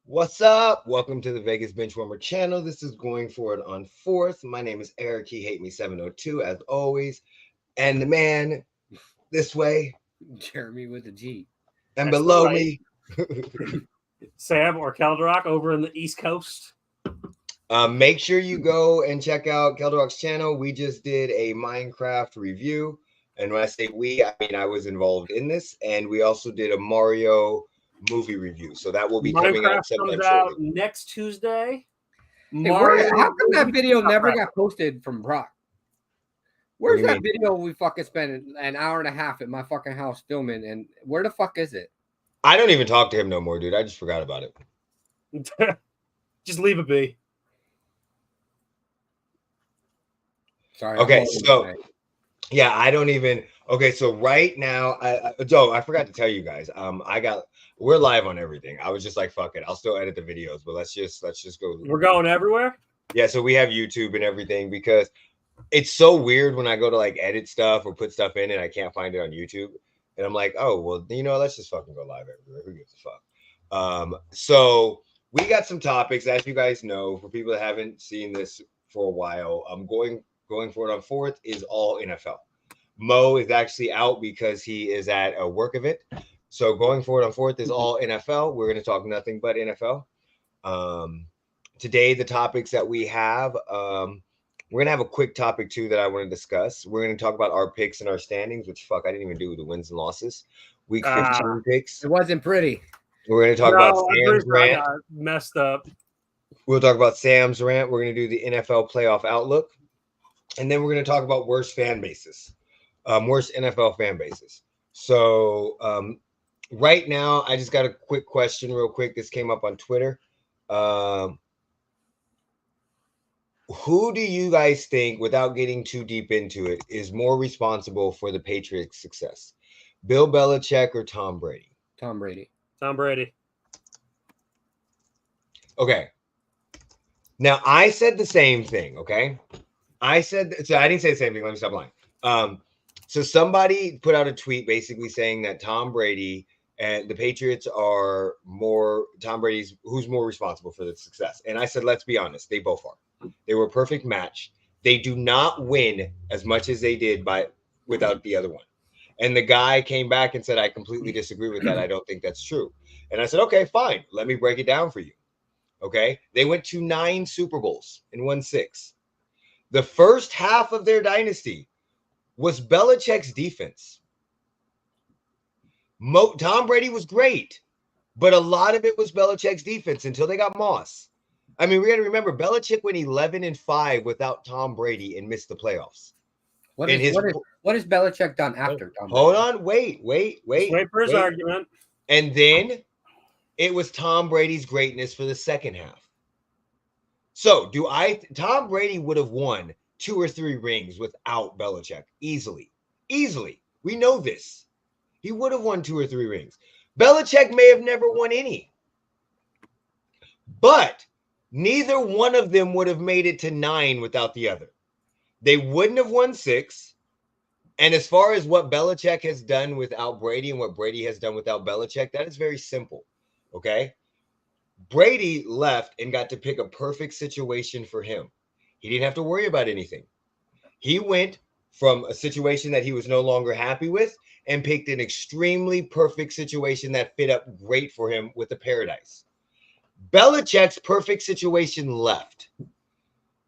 What's up? Welcome to the Vegas Benchwarmer channel. This is Going For It on Fourth. My name is Eric. He hate me 702 as always. And the man this way Jeremy with a G. and That's below right. me. Sam or Keldrock over in the East Coast. Make sure you go and check out Keldrock's channel. We just did a Minecraft review. And when I say we, I mean I was involved in this. And we also did a Mario movie review. So that will be coming out Minecraft sometime comes out shortly. next Tuesday. Hey, how come that video never got posted from Brock? Where's that video we fucking spent an hour and a half at my fucking house filming, and where the fuck is it? I don't even talk to him no more, dude. I just forgot about it. Just leave it be. Sorry. Okay, so yeah, I don't even. Okay, so right now, I forgot to tell you guys. We're live on everything. I was just like, fuck it, I'll still edit the videos, but let's just go. We're going everywhere. Yeah, so we have YouTube and everything because it's so weird when I go to like edit stuff or put stuff in and I can't find it on YouTube, and I'm like, oh well, let's just fucking go live everywhere. Who gives a fuck? So we got some topics, as you guys know, for people that haven't seen this for a while. I'm going for it on Fourth is all NFL. Mo is actually out because he is at a work event. So going forward on Fourth is all NFL. We're going to talk nothing but NFL. Today, the topics that we have, we're going to have a quick topic too that I want to discuss. We're going to talk about our picks and our standings, which fuck, I didn't even do the wins and losses. Week 15 picks. It wasn't pretty. We're going to talk about Sam's rant. I got messed up. We'll talk about Sam's rant. We're going to do the NFL playoff outlook. And then we're going to talk about worst fan bases. Worst NFL fan bases. So right now, I just got a quick question real quick. This came up on Twitter. Who do you guys think, without getting too deep into it, is more responsible for the Patriots' success? Bill Belichick or Tom Brady? Tom Brady. Tom Brady. Okay. Now, I said the same thing, okay? I didn't say the same thing. Let me stop lying. So somebody put out a tweet basically saying that Tom Brady and the Patriots are Tom Brady's, who's more responsible for the success. And I said, let's be honest, they both are. They were a perfect match. They do not win as much as they did without the other one. And the guy came back and said, I completely disagree with that. I don't think that's true. And I said, okay, fine. Let me break it down for you. Okay. They went to 9 Super Bowls and won 6. The first half of their dynasty was Belichick's defense. Tom Brady was great, but a lot of it was Belichick's defense until they got Moss. I mean, we got to remember, Belichick went 11-5 without Tom Brady and missed the playoffs. What has Belichick done after Tom Brady? Hold on, wait. Wait for his argument. And then it was Tom Brady's greatness for the second half. So Tom Brady would have won 2 or 3 rings without Belichick easily. We know this. He would have won 2 or 3 rings. Belichick may have never won any. But neither one of them would have made it to 9 without the other. They wouldn't have won 6. And as far as what Belichick has done without Brady and what Brady has done without Belichick, that is very simple. Okay? Brady left and got to pick a perfect situation for him. He didn't have to worry about anything. He went from a situation that he was no longer happy with and picked an extremely perfect situation that fit up great for him with the paradise. Belichick's perfect situation left.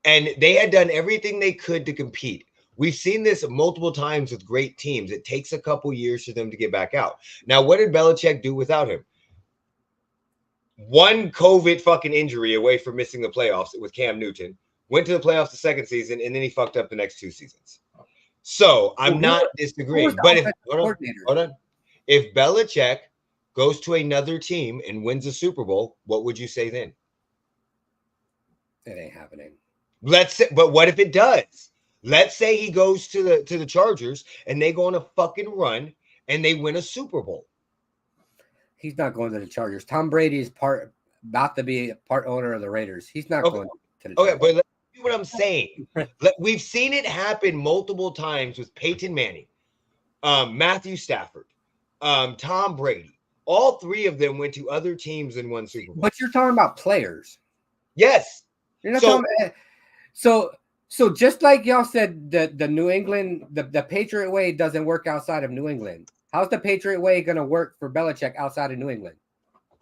And they had done everything they could to compete. We've seen this multiple times with great teams. It takes a couple years for them to get back out. Now, what did Belichick do without him? One COVID fucking injury away from missing the playoffs with Cam Newton. Went to the playoffs the second season, and then he fucked up the next 2 seasons. So I'm not disagreeing. But hold on. If Belichick goes to another team and wins a Super Bowl, what would you say then? It ain't happening. But what if it does? Let's say he goes to the Chargers and they go on a fucking run and they win a Super Bowl. He's not going to the Chargers. Tom Brady is about to be a part owner of the Raiders. He's not going to the Chargers. Okay, but let's see what I'm saying. We've seen it happen multiple times with Peyton Manning, Matthew Stafford, Tom Brady. All three of them went to other teams and won Super Bowl. But you're talking about players. Yes. You're not talking about, so just like y'all said, the New England, the Patriot way doesn't work outside of New England. How's the Patriot way going to work for Belichick outside of New England?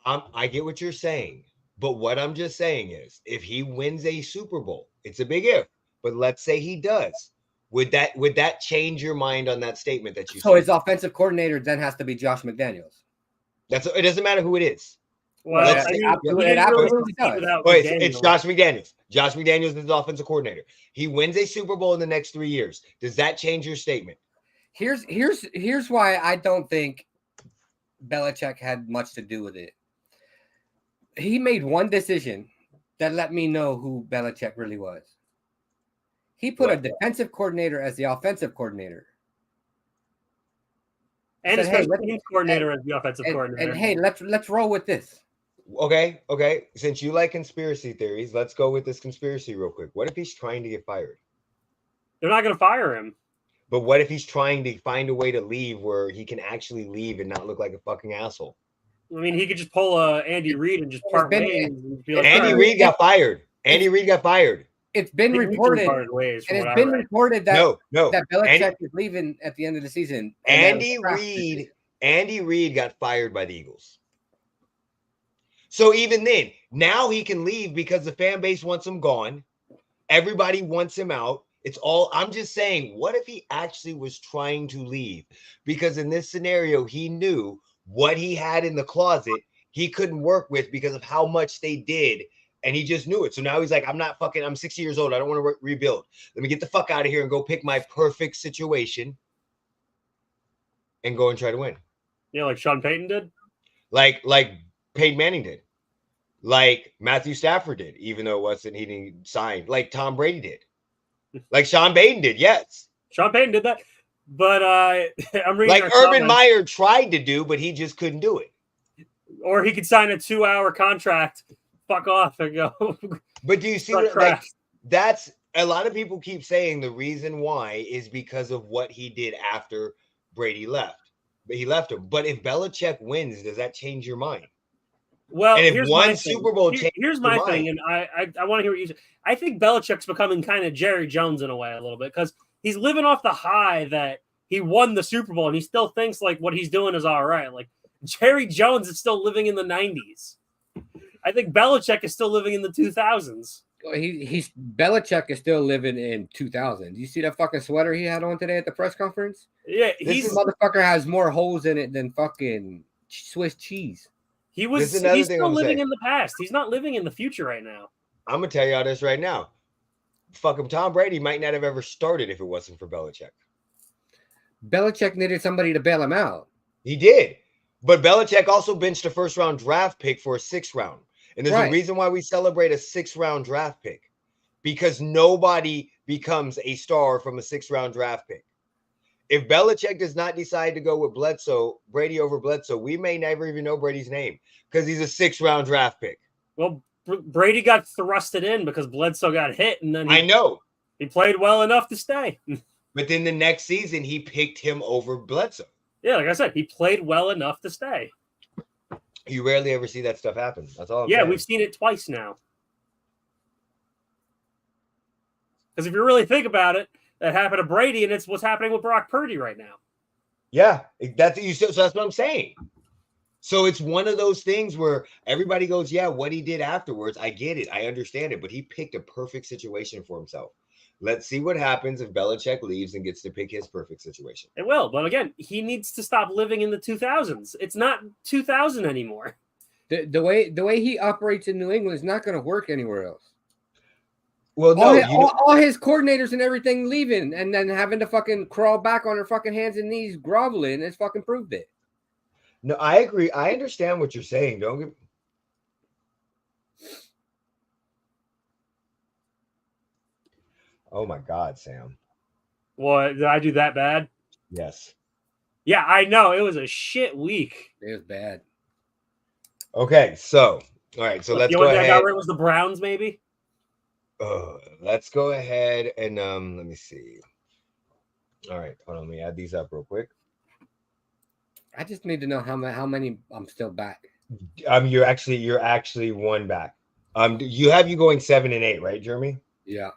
I get what you're saying, but what I'm just saying is, if he wins a Super Bowl, it's a big if, but let's say he does. Would that change your mind on that statement that you? So his offensive coordinator then has to be Josh McDaniels. It doesn't matter who it is. Well, it's Josh McDaniels. Josh McDaniels is the offensive coordinator. He wins a Super Bowl in the next 3 years. Does that change your statement? Here's why I don't think Belichick had much to do with it. He made one decision that let me know who Belichick really was. He put a defensive coordinator as the offensive coordinator. And his special teams coordinator as the offensive coordinator. And hey, let's roll with this. Okay. Since you like conspiracy theories, let's go with this conspiracy real quick. What if he's trying to get fired? They're not going to fire him. But what if he's trying to find a way to leave where he can actually leave and not look like a fucking asshole? I mean, he could just pull Andy Reid and just part ways. Andy Reid got fired. Andy Reid got fired. It's been reported, that Belichick is leaving at the end of the season. Andy Reid got fired by the Eagles. So even then, now he can leave because the fan base wants him gone. Everybody wants him out. I'm just saying, what if he actually was trying to leave? Because in this scenario, he knew what he had in the closet he couldn't work with because of how much they did. And he just knew it. So now he's like, I'm 60 years old. I don't want to rebuild. Let me get the fuck out of here and go pick my perfect situation and go and try to win. Yeah, like Sean Payton did? Like Peyton Manning did. Like Matthew Stafford did, even though he didn't sign. Like Tom Brady did. Like Sean Payton did, yes. Sean Payton did that. But I'm reading like Urban Meyer tried to do, but he just couldn't do it. Or he could sign a 2-hour contract. Fuck off and go. But do you see that's a lot of people keep saying the reason why is because of what he did after Brady left. But he left him. But if Belichick wins, does that change your mind? Well, and if one Super Bowl here's my thing, and I want to hear what you say. I think Belichick's becoming kind of Jerry Jones in a way a little bit because he's living off the high that he won the Super Bowl and he still thinks like what he's doing is all right. Like Jerry Jones is still living in the 90s. I think Belichick is still living in the 2000s. Belichick is still living in 2000. Do you see that fucking sweater he had on today at the press conference? Yeah, this motherfucker has more holes in it than fucking Swiss cheese. He's still living in the past. He's not living in the future right now. I'm gonna tell y'all this right now. Fucking Tom Brady might not have ever started if it wasn't for Belichick. Belichick needed somebody to bail him out. He did. But Belichick also benched a first-round draft pick for a 6th round. And there's a reason why we celebrate a 6th-round draft pick. Because nobody becomes a star from a 6th-round draft pick. If Belichick does not decide to go with Brady over Bledsoe, we may never even know Brady's name because he's a 6th-round draft pick. Well, Brady got thrusted in because Bledsoe got hit. And then I know. He played well enough to stay. But then the next season, he picked him over Bledsoe. Yeah, like I said, he played well enough to stay. You rarely ever see that stuff happen. That's all I'm saying. We've seen it twice now. Because if you really think about it, that happened to Brady, and it's what's happening with Brock Purdy right now. Yeah, that's what I'm saying. So it's one of those things where everybody goes, yeah, what he did afterwards, I get it. I understand it. But he picked a perfect situation for himself. Let's see what happens if Belichick leaves and gets to pick his perfect situation. It will. But again, he needs to stop living in the 2000s. It's not 2000 anymore. The way he operates in New England is not going to work anywhere else. Well, no, all his coordinators and everything leaving and then having to fucking crawl back on their fucking hands and knees groveling has fucking proved it. No, I agree. I understand what you're saying. Don't get. Oh my God, Sam. What, did I do that bad? Yes. Yeah, I know. It was a shit week. It was bad. Okay, so all right, so let's go ahead. I got right was the Browns, maybe. Let's go ahead and let me see. All right, hold on. Let me add these up real quick. I just need to know how many I'm still back. You're actually one back. You going 7-8, right, Jeremy? Yeah.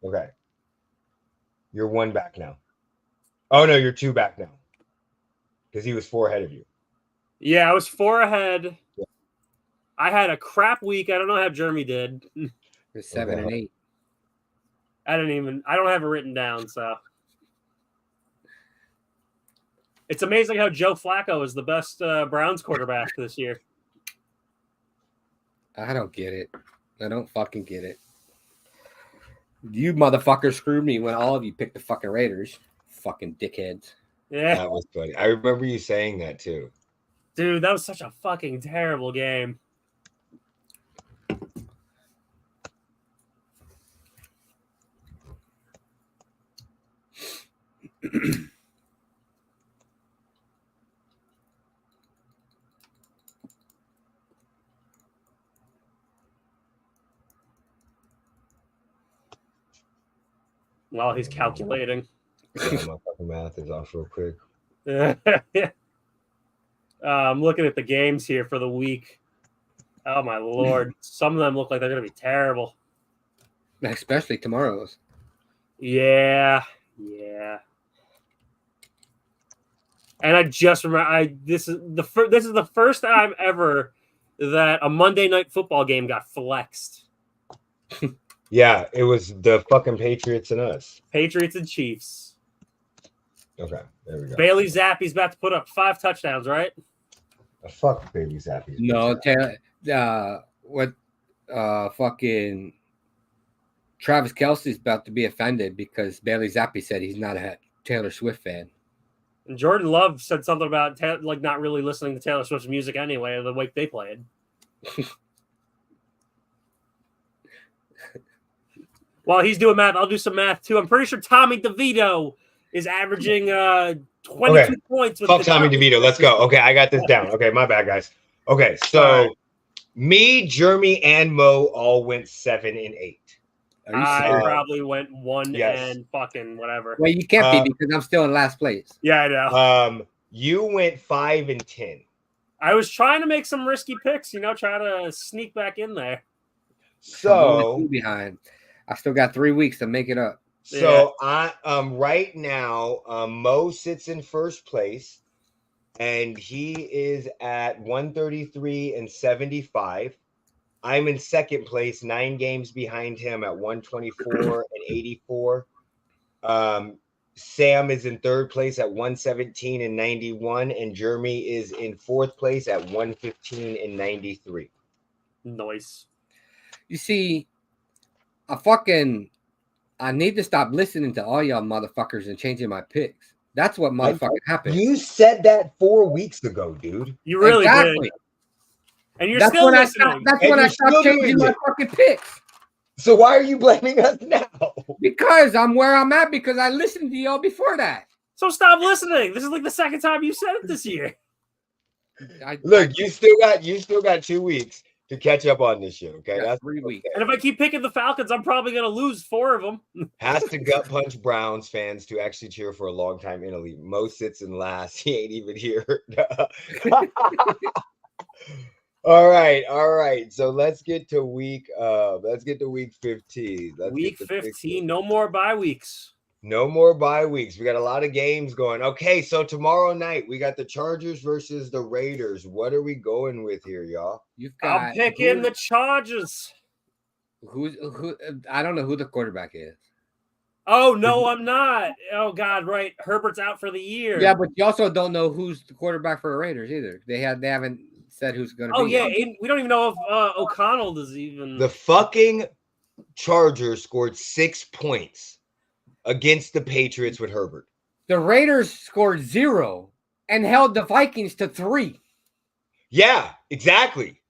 Okay. You're one back now. Oh no, you're two back now. Because he was 4 ahead of you. Yeah, I was 4 ahead. I had a crap week. I don't know how Jeremy did. It's 7 and 8. I don't have it written down, so. It's amazing how Joe Flacco is the best Browns quarterback this year. I don't get it. I don't fucking get it. You motherfuckers screwed me when all of you picked the fucking Raiders. Fucking dickheads. Yeah. That was funny. I remember you saying that too. Dude, that was such a fucking terrible game. While he's calculating. Yeah, my fucking math is off real quick. I'm looking at the games here for the week. Oh my lord. Some of them look like they're going to be terrible. Especially tomorrow's. Yeah. And I just remember this is the first time ever that a Monday night football game got flexed. Yeah, it was the fucking Patriots and us. Patriots and Chiefs. Okay, there we go. Bailey Zappi's about to put up 5 touchdowns, right? Fuck Bailey Zappi. No, fucking Travis Kelce's about to be offended because Bailey Zappi said he's not a Taylor Swift fan. And Jordan Love said something about like not really listening to Taylor Swift's music anyway, the way they played. While he's doing math, I'll do some math too. I'm pretty sure Tommy DeVito is averaging 22 points. With Fuck Tommy DeVito. Let's go. Okay, I got this down. Okay, my bad, guys. Okay, so me, Jeremy, and Mo all went 7 and 8. I probably went 1 and fucking whatever. Well, you can't be because I'm still in last place. Yeah, I know. You went 5 and 10. I was trying to make some risky picks, try to sneak back in there. So behind. I still got 3 weeks to make it up. So right now, Mo sits in first place, and he is at 133 and 75. I'm in second place, 9 games behind him at 124 and 84. Sam is in third place at 117 and 91, and Jeremy is in fourth place at 115 and 93. Nice. You see, I need to stop listening to all y'all motherfuckers and changing my picks. That's what motherfucking happened. You said that 4 weeks ago, dude. You really did. And you're still listening. That's when I stopped changing my fucking picks. So why are you blaming us now? Because I'm where I'm at because I listened to y'all before that. So stop listening. This is like the second time you said it this year. Look, you still got 2 weeks to catch up on this shit, okay? That's 3 weeks. And if I keep picking the Falcons, I'm probably going to lose 4 of them. Has to gut punch Browns fans to actually cheer for a long time in a league. Mo sits in last. He ain't even here. All right. So let's get to week 15. Week 15, no more bye weeks. No more bye weeks. We got a lot of games going. Okay, so tomorrow night we got the Chargers versus the Raiders. What are we going with here, y'all? I'm picking the Chargers. Who? I don't know who the quarterback is. Oh no, I'm not. Oh God, right. Herbert's out for the year. Yeah, but you also don't know who's the quarterback for the Raiders either. They haven't said who's going to be. Oh yeah, we don't even know if O'Connell is even. The fucking Chargers scored 6 points against the Patriots with Herbert. The Raiders scored 0 and held the Vikings to 3. Yeah, exactly.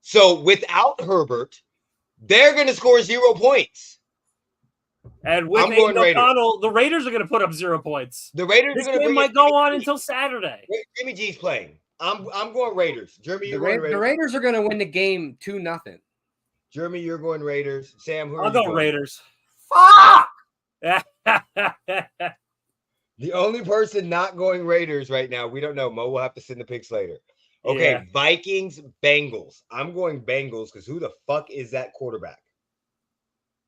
So without Herbert, they're going to score 0 points. And with Aiden O'Connell, the Raiders are going to put up 0 points. The Raiders this game might go on until Saturday. Jimmy G's playing. I'm going Raiders. Jeremy, you're going Raiders. The Raiders are going to win the game 2-0. Jeremy, you're going Raiders. Sam, who are I'll you go going? Raiders. Fuck! The only person not going Raiders right now, we don't know. Mo will have to send the picks later. Okay, Yeah. Vikings, Bengals. I'm going Bengals because who the fuck is that quarterback?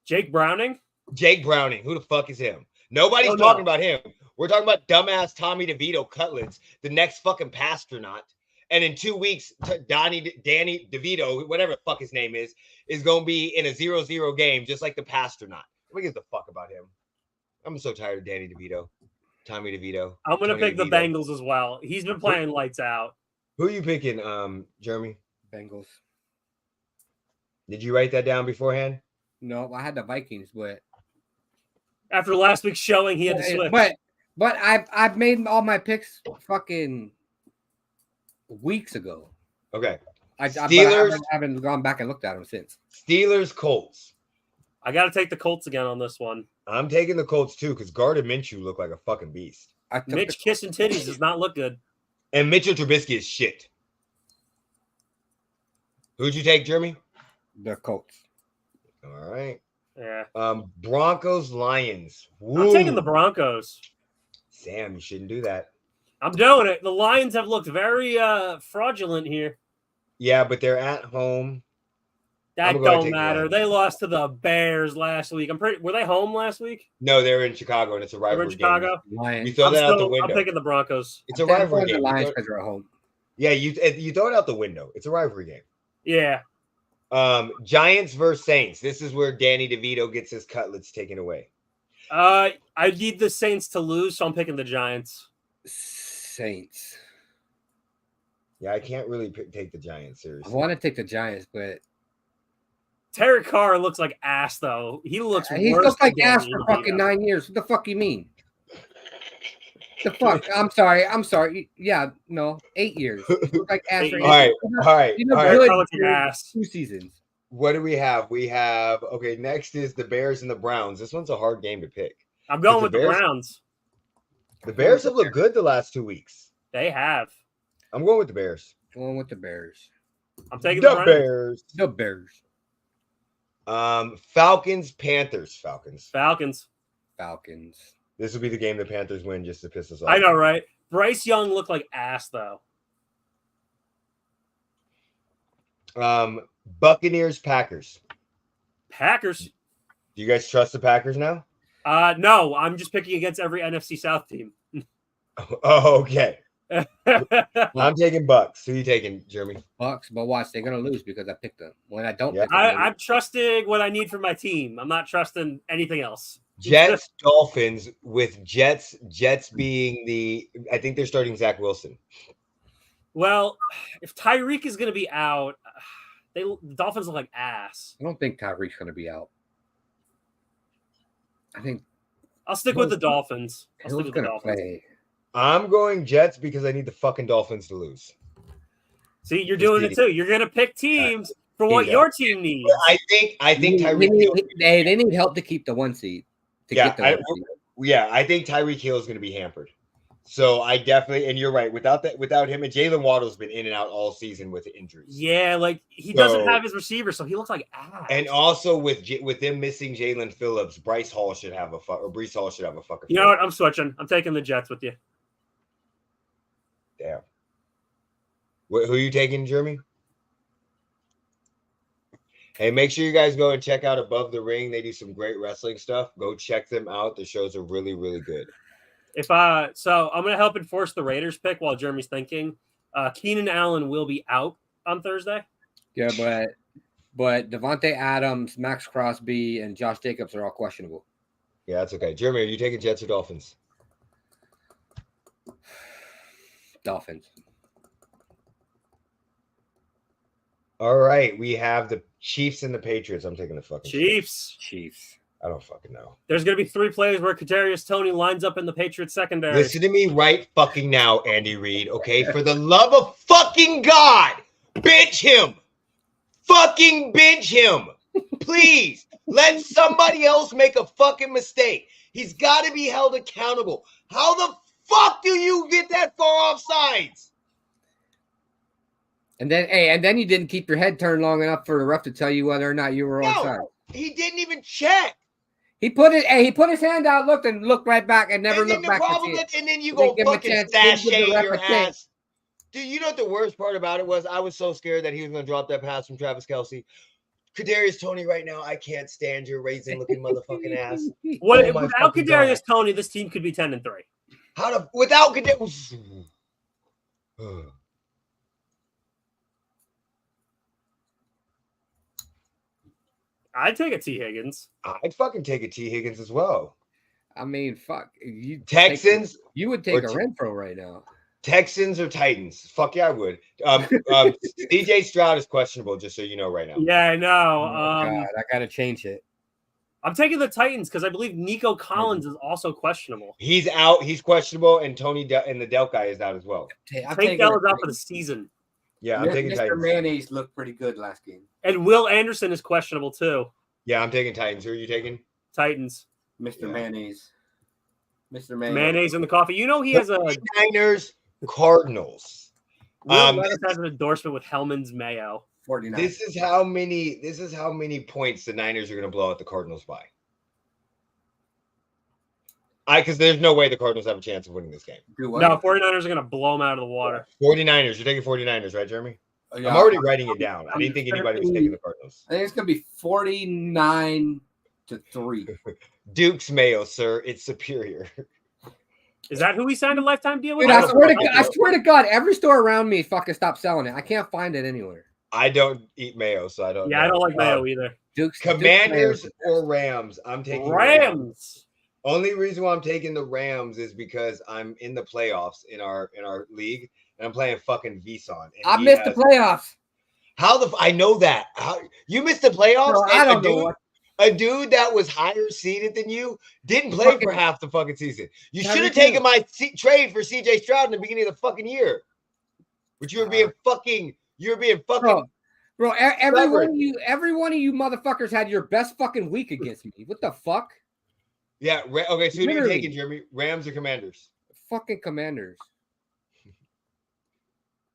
Jake Browning? Jake Browning. Who the fuck is him? Nobody's Oh, talking no. about him. We're talking about dumbass Tommy DeVito Cutlets, the next fucking pastronaut. And in 2 weeks, Danny DeVito, whatever the fuck his name is going to be in a 0-0 game, just like the pastronaut. Nobody gives a fuck about him. I'm so tired of Danny DeVito. Tommy DeVito. I'm going to pick Tony the DeVito. Bengals as well. He's been playing lights out. Who are you picking, Jeremy? Bengals. Did you write that down beforehand? No, I had the Vikings, but After last week's showing, he had to switch. But I've made all my picks fucking weeks ago. Okay. Steelers. I haven't gone back and looked at them since. Steelers, Colts. I got to take the Colts again on this one. I'm taking the Colts too because Gardner Minshew looked like a fucking beast. Mitch kissing titties does not look good. And Mitchell Trubisky is shit. Who'd you take, Jeremy? The Colts. All right. Yeah. Broncos, Lions. I'm taking the Broncos. Sam, you shouldn't do that. I'm doing it. The Lions have looked very fraudulent here. Yeah, but they're at home. That don't matter. They lost to the Bears last week. Were they home last week? No, they're in Chicago, and it's a rivalry in Chicago? game. You throw that out the window. I'm picking the Broncos. It's a rivalry game. The Lions because they're at home. Yeah, you throw it out the window. It's a rivalry game. Yeah. Giants versus Saints. This is where Danny DeVito gets his cutlets taken away. I need the Saints to lose, so I'm picking the Giants. Saints. Yeah, I can't really take the Giants seriously. I want to take the Giants, but Derek Carr looks like ass, though. He looks he's looked like ass for fucking 9 years. What the fuck you mean? The fuck? I'm sorry. Yeah, no, 8 years. Like ass. All right. You know, ass. 2 seasons. What do we have? We have next is the Bears and the Browns. This one's a hard game to pick. I'm going with the Browns. The Bears have looked good the last 2 weeks. They have. I'm going with the Bears. Going with the Bears. I'm taking the Bears. The Bears. Falcons, Panthers. Falcons. This will be the game the Panthers win just to piss us off. I know, right? Bryce Young looked like ass, though. Buccaneers, Packers. Packers. Do you guys trust the Packers now? No, I'm just picking against every NFC South team. Oh, okay. I'm taking Bucks. Who are you taking, Jeremy? Bucks, but watch, they're gonna lose because I picked them. When I don't, I'm trusting what I need for my team. I'm not trusting anything else. Jets, Dolphins, with Jets being I think they're starting Zach Wilson. Well, if Tyreek is going to be out, the Dolphins look like ass. I don't think Tyreek's going to be out. I think I'll stick with the Dolphins. Play. I'm going Jets because I need the fucking Dolphins to lose. See, you're doing it too. You're going to pick teams for what your team needs. I think Tyreek. They need help to keep the 1 seed. I think Tyreek Hill is going to be hampered. So I definitely, and you're right. Without him, and Jalen Waddle's been in and out all season with injuries. Yeah, like he doesn't have his receiver, so he looks like ass. And also with them missing Jalen Phillips, Breece Hall should have a fucking. You know what? I'm switching. I'm taking the Jets with you. Damn. Who are you taking, Jeremy? Hey, make sure you guys go and check out Above the Ring. They do some great wrestling stuff. Go check them out. The shows are really, really good. So I'm gonna help enforce the Raiders pick while Jeremy's thinking. Keenan Allen will be out on Thursday. Yeah, but Devontae Adams, Max Crosby, and Josh Jacobs are all questionable. Yeah, that's okay. Jeremy, are you taking Jets or Dolphins? Dolphins. All right, we have the Chiefs and the Patriots. I'm taking the fucking Chiefs. I don't fucking know. There's going to be 3 plays where Kadarius Toney lines up in the Patriots secondary. Listen to me right fucking now, Andy Reid, okay? For the love of fucking God, bench him. Fucking bench him. Please, let somebody else make a fucking mistake. He's got to be held accountable. How the fuck do you get that far off sides? And then you didn't keep your head turned long enough for the ref to tell you whether or not you were onside. He didn't even check. He put it. Hey, he put his hand out, looked right back, and never And then looked the back. problem is, and then you They go give him a fucking chance, didn't give the sashay ref your a chance. ass. Dude, you know what the worst part about it was? I was so scared that he was going to drop that pass from Travis Kelce. Kadarius Toney right now, I can't stand your raisin-looking motherfucking ass. What, Oh my without fucking Kadarius God. Toney, this team could be 10-3. How to without Kadarius? I'd take a T. Higgins. I'd fucking take a T. Higgins as well. I mean, fuck. Texans. You would take a or Renfro right now. Texans or Titans? Fuck yeah, I would. CJ Stroud is questionable, just so you know right now. Yeah, I know. Oh, God, I gotta change it. I'm taking the Titans because I believe Nico Collins is also questionable. He's out. He's questionable, and and the Delk guy is out as well. Tank Dell is out for the season. Yeah, I'm taking Mr. Titans. Mayonnaise looked pretty good last game. And Will Anderson is questionable too. Yeah, I'm taking Titans. Who are you taking? Titans. Mr. Yeah. Mayonnaise. Mr. Mayonnaise in the coffee. You know he has a Niners Cardinals. Will Levis has an endorsement with Hellman's Mayo. 49. This is how many points the Niners are going to blow out the Cardinals by. Because there's no way the Cardinals have a chance of winning this game. No, 49ers are going to blow them out of the water. 49ers. You're taking 49ers, right, Jeremy? Yeah, I'm already writing it down. I didn't think anybody was taking the Cardinals. I think it's going to be 49-3. Duke's Mayo, sir. It's superior. Is that who he signed a lifetime deal with? Dude, I swear to God, every store around me fucking stopped selling it. I can't find it anywhere. I don't eat mayo, so I don't. Yeah, know. I don't like mayo either. Commanders or Rams? I'm taking Rams. Only reason why I'm taking the Rams is because I'm in the playoffs in our league, and I'm playing fucking Vison. I missed the playoffs. I know that. You missed the playoffs? No, I don't know. A dude that was higher seeded than you didn't play for half the fucking season. You should have taken my trade for CJ Stroud in the beginning of the fucking year. But you were being fucking. Bro, every one of you motherfuckers had your best fucking week against me. What the fuck? Yeah. Okay. So who are you taking, Jeremy? Rams or Commanders? Fucking Commanders.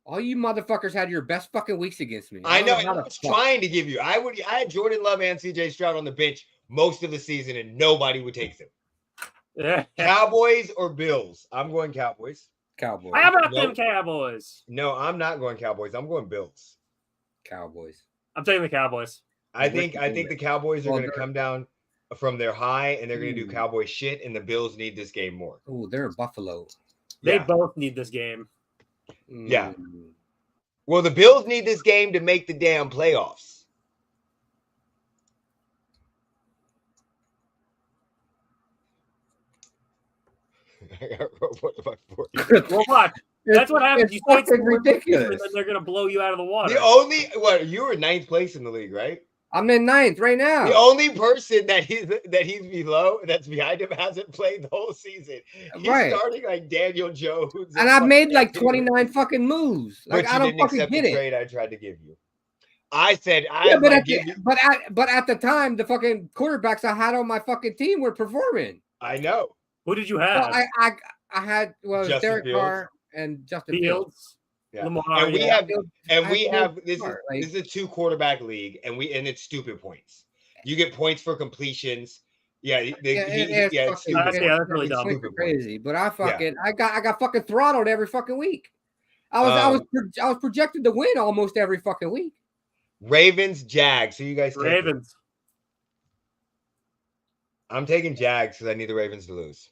All you motherfuckers had your best fucking weeks against me. I know. I was trying to give you. I had Jordan Love and CJ Stroud on the bench most of the season, and nobody would take them. Yeah. Cowboys or Bills? I'm going Cowboys. Cowboys. How about them Cowboys? No, I'm not going Cowboys. I'm going Bills. Cowboys. I'm taking the Cowboys. I think the Cowboys are going to come down from their high, and they're going to do Cowboy shit, and the Bills need this game more. Oh, they're in Buffalo. They both need this game. Yeah. Well, the Bills need this game to make the damn playoffs. Well, what? That's what happens. You fight ridiculous. And then they're going to blow you out of the water. You were 9th place in the league, right? I'm in 9th right now. The only person that he's below, that's behind him, hasn't played the whole season. He's starting like Daniel Jones. And I've made like 29 fucking moves. Like, but I don't fucking get it. Trade I tried to give you. I said but at the time, the fucking quarterbacks I had on my fucking team were performing. I know. Who did you have? Well, I had Derek Carr and Justin Fields. Yeah. Lamar, we have this is a 2 quarterback league, and it's stupid points. You get points for completions. Yeah, that's really dumb. Crazy, but I got fucking throttled every fucking week. I was projected to win almost every fucking week. Ravens, Jags. So you guys take Ravens. I'm taking Jags because I need the Ravens to lose.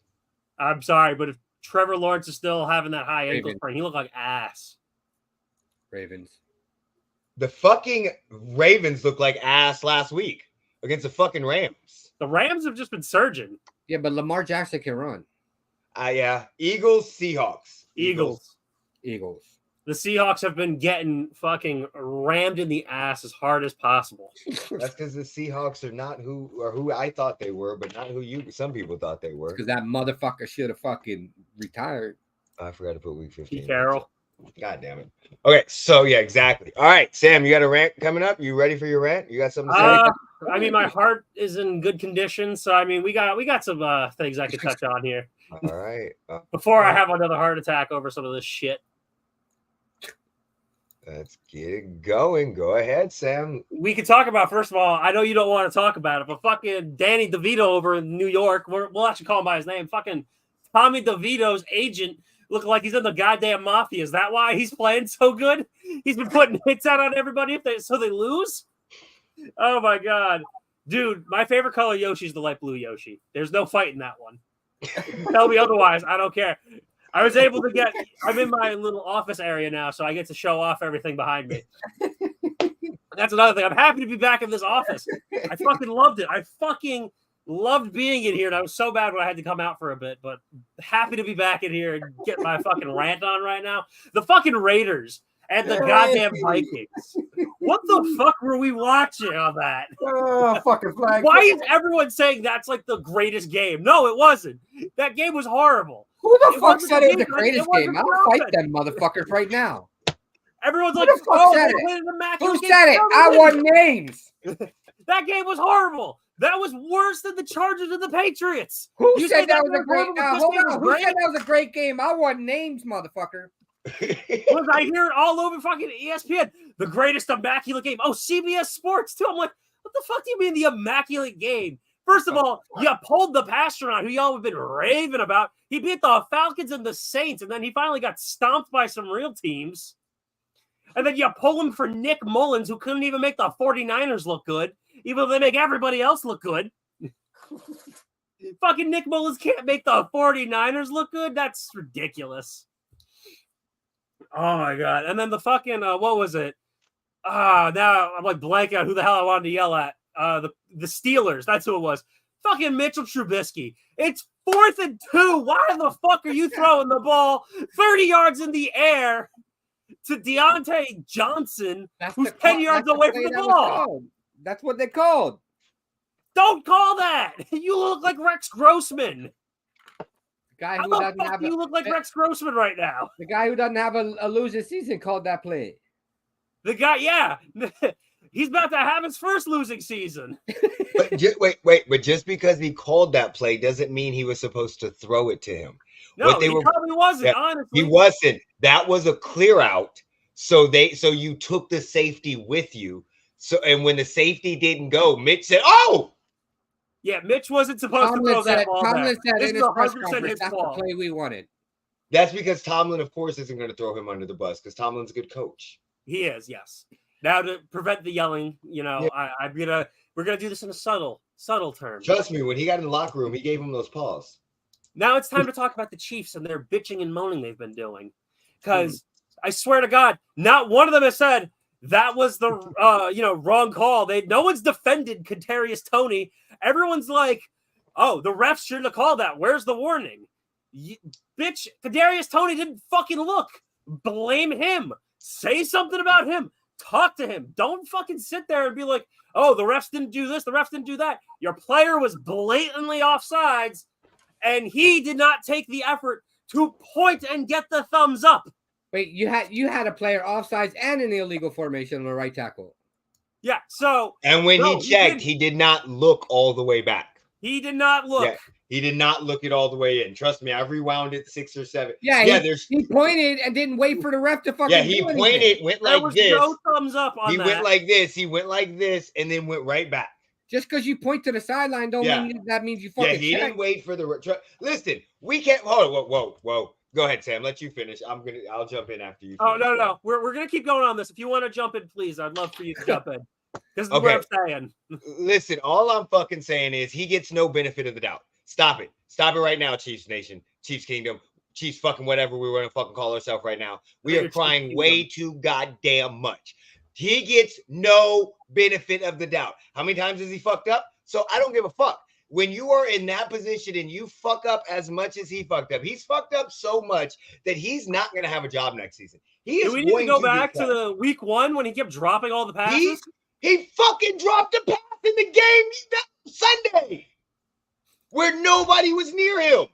I'm sorry, but if Trevor Lawrence is still having that high ankle sprain, he looked like ass. Ravens. The fucking Ravens looked like ass last week against the fucking Rams. The Rams have just been surging. Yeah, but Lamar Jackson can run. Yeah. Eagles, Seahawks. Eagles. The Seahawks have been getting fucking rammed in the ass as hard as possible. That's because the Seahawks are not who I thought they were, but not who some people thought they were. Because that motherfucker should have fucking retired. I forgot to put week 15. Pete Carroll. God damn it. Okay, so yeah, exactly. All right, Sam, you got a rant coming up? You ready for your rant? You got something to say? I mean, my heart is in good condition, so I mean, we got some things I could touch on here. All right. Before I have another heart attack over some of this shit. Let's get it going. Go ahead, Sam. We could talk about, first of all, I know you don't want to talk about it, but fucking Danny DeVito over in New York, we'll actually call him by his name, fucking Tommy DeVito's agent looking like he's in the goddamn mafia. Is that why he's playing so good? He's been putting hits out on everybody so they lose? Oh, my God. Dude, my favorite color Yoshi is the light blue Yoshi. There's no fight in that one. Tell me otherwise. I don't care. I was able to I'm in my little office area now, so I get to show off everything behind me. That's another thing. I'm happy to be back in this office. I fucking loved it. I fucking loved being in here, and I was so bad when I had to come out for a bit, but happy to be back in here and get my fucking rant on right now. The fucking Raiders and the goddamn Vikings. What the fuck were we watching on that? Oh, fucking flag. Why is everyone saying that's like the greatest game? No, it wasn't. That game was horrible. Who the fuck said it was the greatest game? I'll fight them motherfuckers right now. Everyone's Who like, the fuck said it? Who said it? I want names. That game was horrible. That was worse than the Chargers and the Patriots. Who said that was a great game? Hold on. Who said that was a great game? I want names, motherfucker. Because I hear it all over fucking ESPN. The greatest immaculate game. Oh, CBS Sports, too. I'm like, what the fuck do you mean the immaculate game? First of all, you pulled the Pastronaut, who y'all have been raving about. He beat the Falcons and the Saints, and then he finally got stomped by some real teams. And then you pull him for Nick Mullins, who couldn't even make the 49ers look good, even though they make everybody else look good. Fucking Nick Mullins can't make the 49ers look good? That's ridiculous. Oh, my God. And then the fucking, what was it? Now I'm like blanking out who the hell I wanted to yell at. The Steelers. That's who it was. Fucking Mitchell Trubisky. It's 4th and 2. Why the fuck are you throwing the ball 30 yards in the air to Deontay Johnson, who's 10 yards away from the ball? That's what they called. Don't call that. You look like Rex Grossman. Guy How who the doesn't fuck have do you look like Rex Grossman right now? The guy who doesn't have a losing season called that play. The guy, yeah. He's about to have his first losing season. But but just because he called that play doesn't mean he was supposed to throw it to him. No, he probably wasn't, honestly. He wasn't. That was a clear out. So you took the safety with you. So, and when the safety didn't go, Mitch said, "Oh, yeah, Mitch wasn't supposed to throw that ball back. This is 100% his fault. The play we wanted." That's because Tomlin, of course, isn't going to throw him under the bus because Tomlin's a good coach. He is, yes. Now to prevent the yelling, yeah. We're gonna do this in a subtle term. Trust me, when he got in the locker room, he gave him those paws. Now it's time to talk about the Chiefs and their bitching and moaning they've been doing. Because I swear to God, not one of them has said that was the wrong call. No one's defended Kadarius Toney. Everyone's like, oh, the refs shouldn't have called that. Where's the warning? Bitch, Kadarius Toney didn't fucking look. Blame him. Say something about him. Talk to him. Don't fucking sit there and be like, oh, the refs didn't do this, the refs didn't do that. Your player was blatantly offsides, and he did not take the effort to point and get the thumbs up. Wait, you had a player offsides and an illegal formation on the right tackle. Yeah, so... And when he checked, he did not look all the way back. He did not look. Yeah, he did not look it all the way in. Trust me, I've rewound it 6 or 7. Yeah, he pointed and didn't wait for the ref to fucking. Yeah, he pointed, went like this. There was no thumbs up on that. He went like this. He went like this, and then went right back. Just because you point to the sideline, don't mean that means you fucking. Yeah, he didn't wait for the. Listen, we can't. Whoa. Go ahead, Sam. Let you finish. I'll jump in after you. Oh no. We're gonna keep going on this. If you want to jump in, please. I'd love for you to jump in. This is what I'm saying. Listen, all I'm fucking saying is he gets no benefit of the doubt. Stop it. Stop it right now, Chiefs Nation, Chiefs Kingdom, Chiefs fucking whatever we want to fucking call ourselves right now. We are crying way too goddamn much. He gets no benefit of the doubt. How many times has he fucked up? So I don't give a fuck. When you are in that position and you fuck up as much as he fucked up, he's fucked up so much that he's not going to have a job next season. Do we need to go back to the week 1 when he kept dropping all the passes? He fucking dropped a pass in the game Sunday where nobody was near him.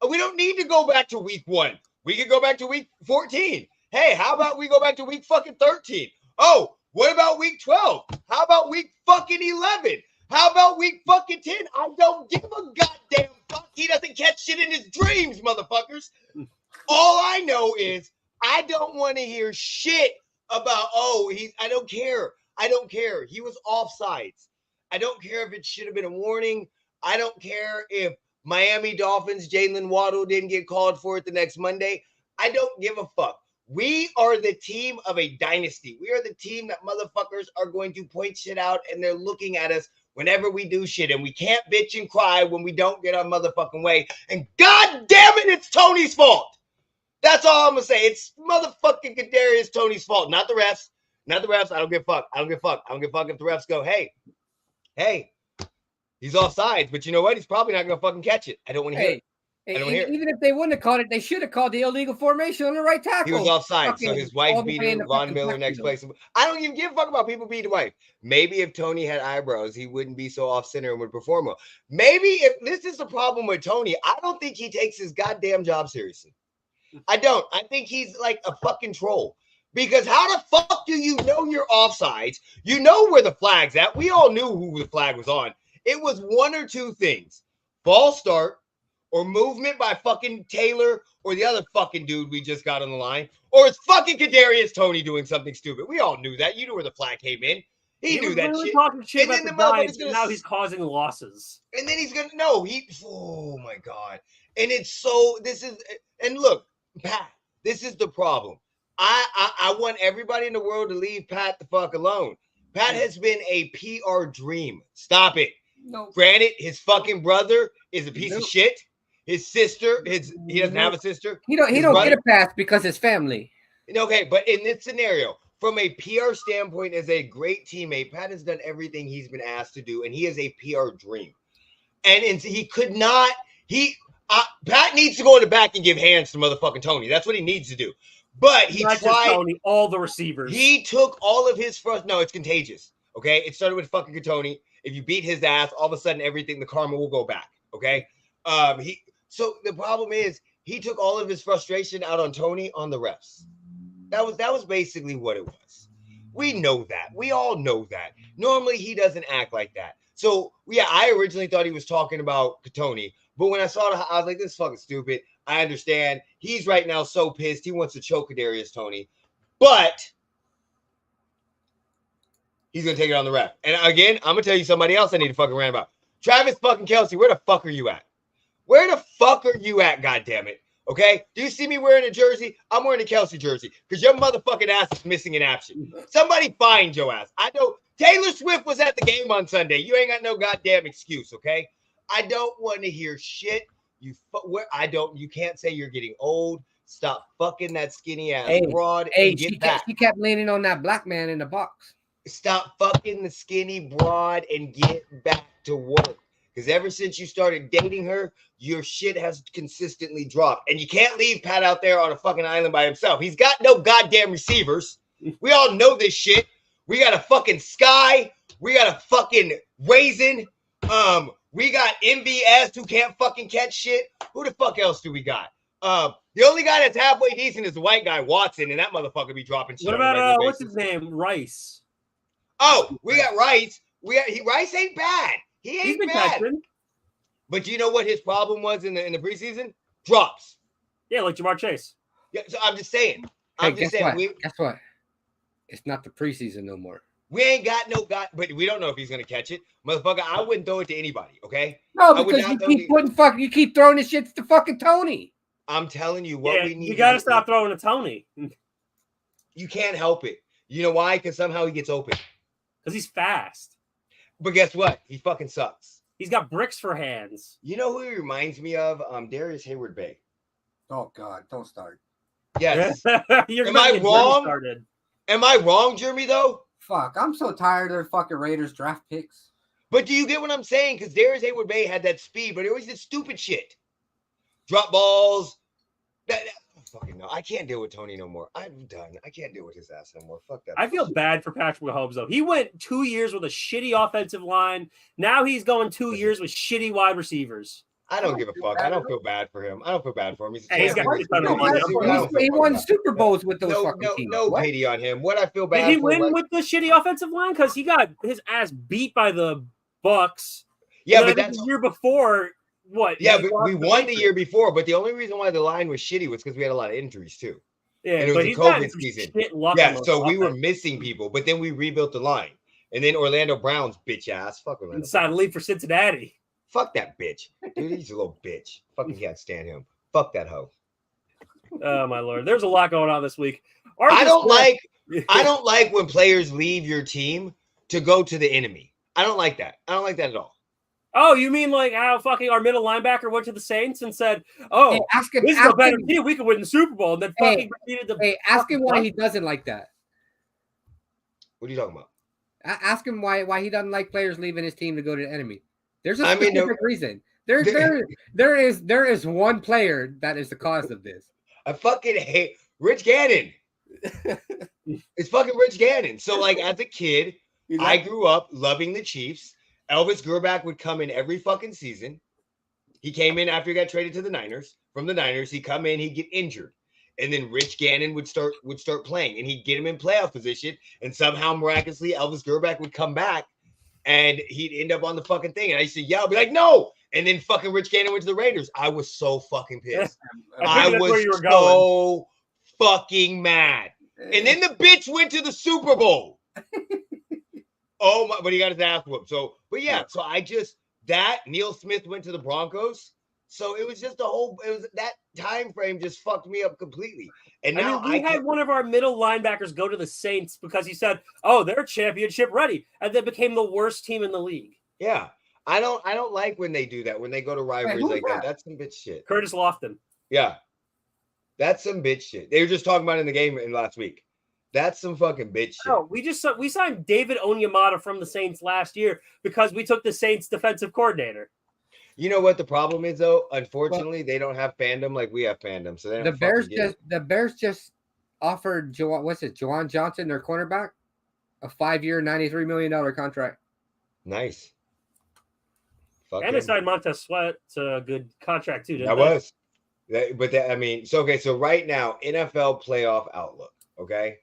We don't need to go back to week 1. We could go back to week 14. Hey, how about we go back to week fucking 13? Oh, what about week 12? How about week fucking 11? How about week fucking 10? I don't give a goddamn fuck. He doesn't catch shit in his dreams, motherfuckers. All I know is I don't want to hear shit about, I don't care. I don't care. He was offsides. I don't care if it should have been a warning. I don't care if Miami Dolphins, Jalen Waddle didn't get called for it the next Monday. I don't give a fuck. We are the team of a dynasty. We are the team that motherfuckers are going to point shit out, and they're looking at us whenever we do shit, and we can't bitch and cry when we don't get our motherfucking way. And god damn it, it's Tony's fault. That's all I'm gonna say. It's motherfucking Kadarius Tony's fault, not the refs. Not the refs. I don't give a fuck. I don't give a fuck. I don't give a fuck if the refs go, hey, he's offsides, but you know what? He's probably not gonna fucking catch it. I don't want to hear it. Even if they wouldn't have called it, they should have called the illegal formation on the right tackle. He was offside, so his wife beat him. Von Miller next place. I don't even give a fuck about people beating wife. Maybe if Tony had eyebrows, he wouldn't be so off center and would perform well. Maybe if this is the problem with Tony, I don't think he takes his goddamn job seriously. I don't. I think he's like a fucking troll. Because how the fuck do you know you're offsides? You know where the flag's at. We all knew who the flag was on. It was one or two things: false start, or movement by fucking Taylor, or the other fucking dude we just got on the line, or it's fucking Kadarius Toney doing something stupid. We all knew that. You knew where the flag came in. He knew that shit. Talking shit about the Giants, and now he's causing losses. And then he's gonna oh my god. And it's so and look, Pat, this is the problem. I want everybody in the world to leave Pat the fuck alone. Pat has been a PR dream. Stop it. No. Granted, his fucking brother is a piece of shit. His sister, he doesn't have a sister. He don't get a pass because his family. Okay, but in this scenario, from a PR standpoint, as a great teammate, Pat has done everything he's been asked to do, and he is a PR dream. And he could not. Pat needs to go in the back and give hands to motherfucking Tony. That's what he needs to do. But he not tried. Just Tony, all the receivers. He took all of his No, it's contagious. Okay, it started with fucking Tony. If you beat his ass, all of a sudden the karma will go back. Okay. So the problem is he took all of his frustration out on Tony on the refs. That was basically what it was. We know that. We all know that. Normally he doesn't act like that. So yeah, I originally thought he was talking about Tony, but when I saw it, I was like, this is fucking stupid. I understand. He's right now so pissed. He wants to choke Kadarius Toney, but he's gonna take it on the ref. And again, I'm gonna tell you somebody else I need to fucking rant about. Travis fucking Kelce, where the fuck are you at? Where the fuck are you at, goddammit? Okay? Do you see me wearing a jersey? I'm wearing a Kelce jersey because your motherfucking ass is missing in action. Somebody find your ass. I know Taylor Swift was at the game on Sunday. You ain't got no goddamn excuse, okay? I don't want to hear shit. You can't say you're getting old. Stop fucking that skinny ass broad and get back. She kept leaning on that black man in the box. Stop fucking the skinny broad and get back to work. Because ever since you started dating her, your shit has consistently dropped. And you can't leave Pat out there on a fucking island by himself. He's got no goddamn receivers. We all know this shit. We got a fucking Sky. We got a fucking Raisin. We got MVS who can't fucking catch shit. Who the fuck else do we got? The only guy that's halfway decent is the white guy, Watson, and that motherfucker be dropping shit. What about what's his name? Rice. Oh, we got Rice. Rice ain't bad. He's been bad. Catching. But you know what his problem was in the preseason? Drops. Yeah, like Jamar Chase. Yeah, so I'm just saying. Guess what? It's not the preseason no more. We ain't got no guy, but we don't know if he's gonna catch it, motherfucker. I wouldn't throw it to anybody. Okay? No, because you keep throwing this shit to fucking Tony. I'm telling you what we need. You gotta stop throwing to Tony. You can't help it. You know why? Because somehow he gets open. Because he's fast. But guess what? He fucking sucks. He's got bricks for hands. You know who he reminds me of? Darius Hayward Bay. Oh God, don't start. Yes. Am I wrong? Am I wrong, Jeremy, though? Fuck, I'm so tired of their fucking Raiders draft picks. But do you get what I'm saying? Because Darius Hayward Bay had that speed, but he always did stupid shit. Drop balls. Fucking no. I can't deal with Tony no more. I'm done. I can't deal with his ass no more. Fuck that. I feel bad for Patrick Mahomes, though. He went 2 years with a shitty offensive line. Now he's going 2 years with shitty wide receivers. I don't give a fuck. I don't feel bad for him. He won Super Bowls with those fucking teams. No pity on him. What I feel bad for. Did he win with the shitty offensive line? Because he got his ass beat by the Bucks. Yeah, but that's the year before. What? Yeah, but we won the year before. But the only reason why the line was shitty was because we had a lot of injuries too. Yeah, and it was but the he's gotten COVID some season. shit luck. Yeah, on so we were offense. missing people, but then we rebuilt the line. And then Orlando Brown's bitch ass. Fuck Orlando Decided to Brown. leave for Cincinnati. Fuck that bitch. Dude, he's a little bitch. Fucking can't stand him. Fuck that hoe. Oh my lord, there's a lot going on this week. I don't like when players leave your team to go to the enemy. I don't like that. I don't like that at all. Oh, you mean like how fucking our middle linebacker went to the Saints and said, "Oh, this is a better team. We could win the Super Bowl," and then fucking defeated the. Hey, ask him why he doesn't like that. What are you talking about? Ask him why he doesn't like players leaving his team to go to the enemy. There's a specific reason. There is one player that is the cause of this. I fucking hate Rich Gannon. It's fucking Rich Gannon. So, like, as a kid, I grew up loving the Chiefs. Elvis Grbac would come in every fucking season. He came in after he got traded to the Niners. From the Niners, he'd come in, he'd get injured. And then Rich Gannon would start playing, and he'd get him in playoff position. And somehow, miraculously, Elvis Grbac would come back, and he'd end up on the fucking thing. And I used to yell, be like, "No!" And then fucking Rich Gannon went to the Raiders. I was so fucking pissed. I was so fucking mad. And then the bitch went to the Super Bowl. Oh my! But he got his ass whooped. So, but yeah. So Neil Smith went to the Broncos. So it was just that time frame just fucked me up completely. And now we had one of our middle linebackers go to the Saints because he said, "Oh, they're championship ready," and they became the worst team in the league. Yeah, I don't like when they do that. When they go to rivalries like that, that's some bitch shit. Curtis Lofton. Yeah, that's some bitch shit. They were just talking about it in the game last week. That's some fucking bitch shit. Oh, we signed David Onyemata from the Saints last year because we took the Saints defensive coordinator. You know what the problem is though? Unfortunately, they don't have fandom like we have fandom. So they don't the Bears just offered Juwan Johnson, their cornerback, a 5-year, $93 million contract. Nice. And they signed Montez Sweat to a good contract too. So right now, NFL playoff outlook. Okay.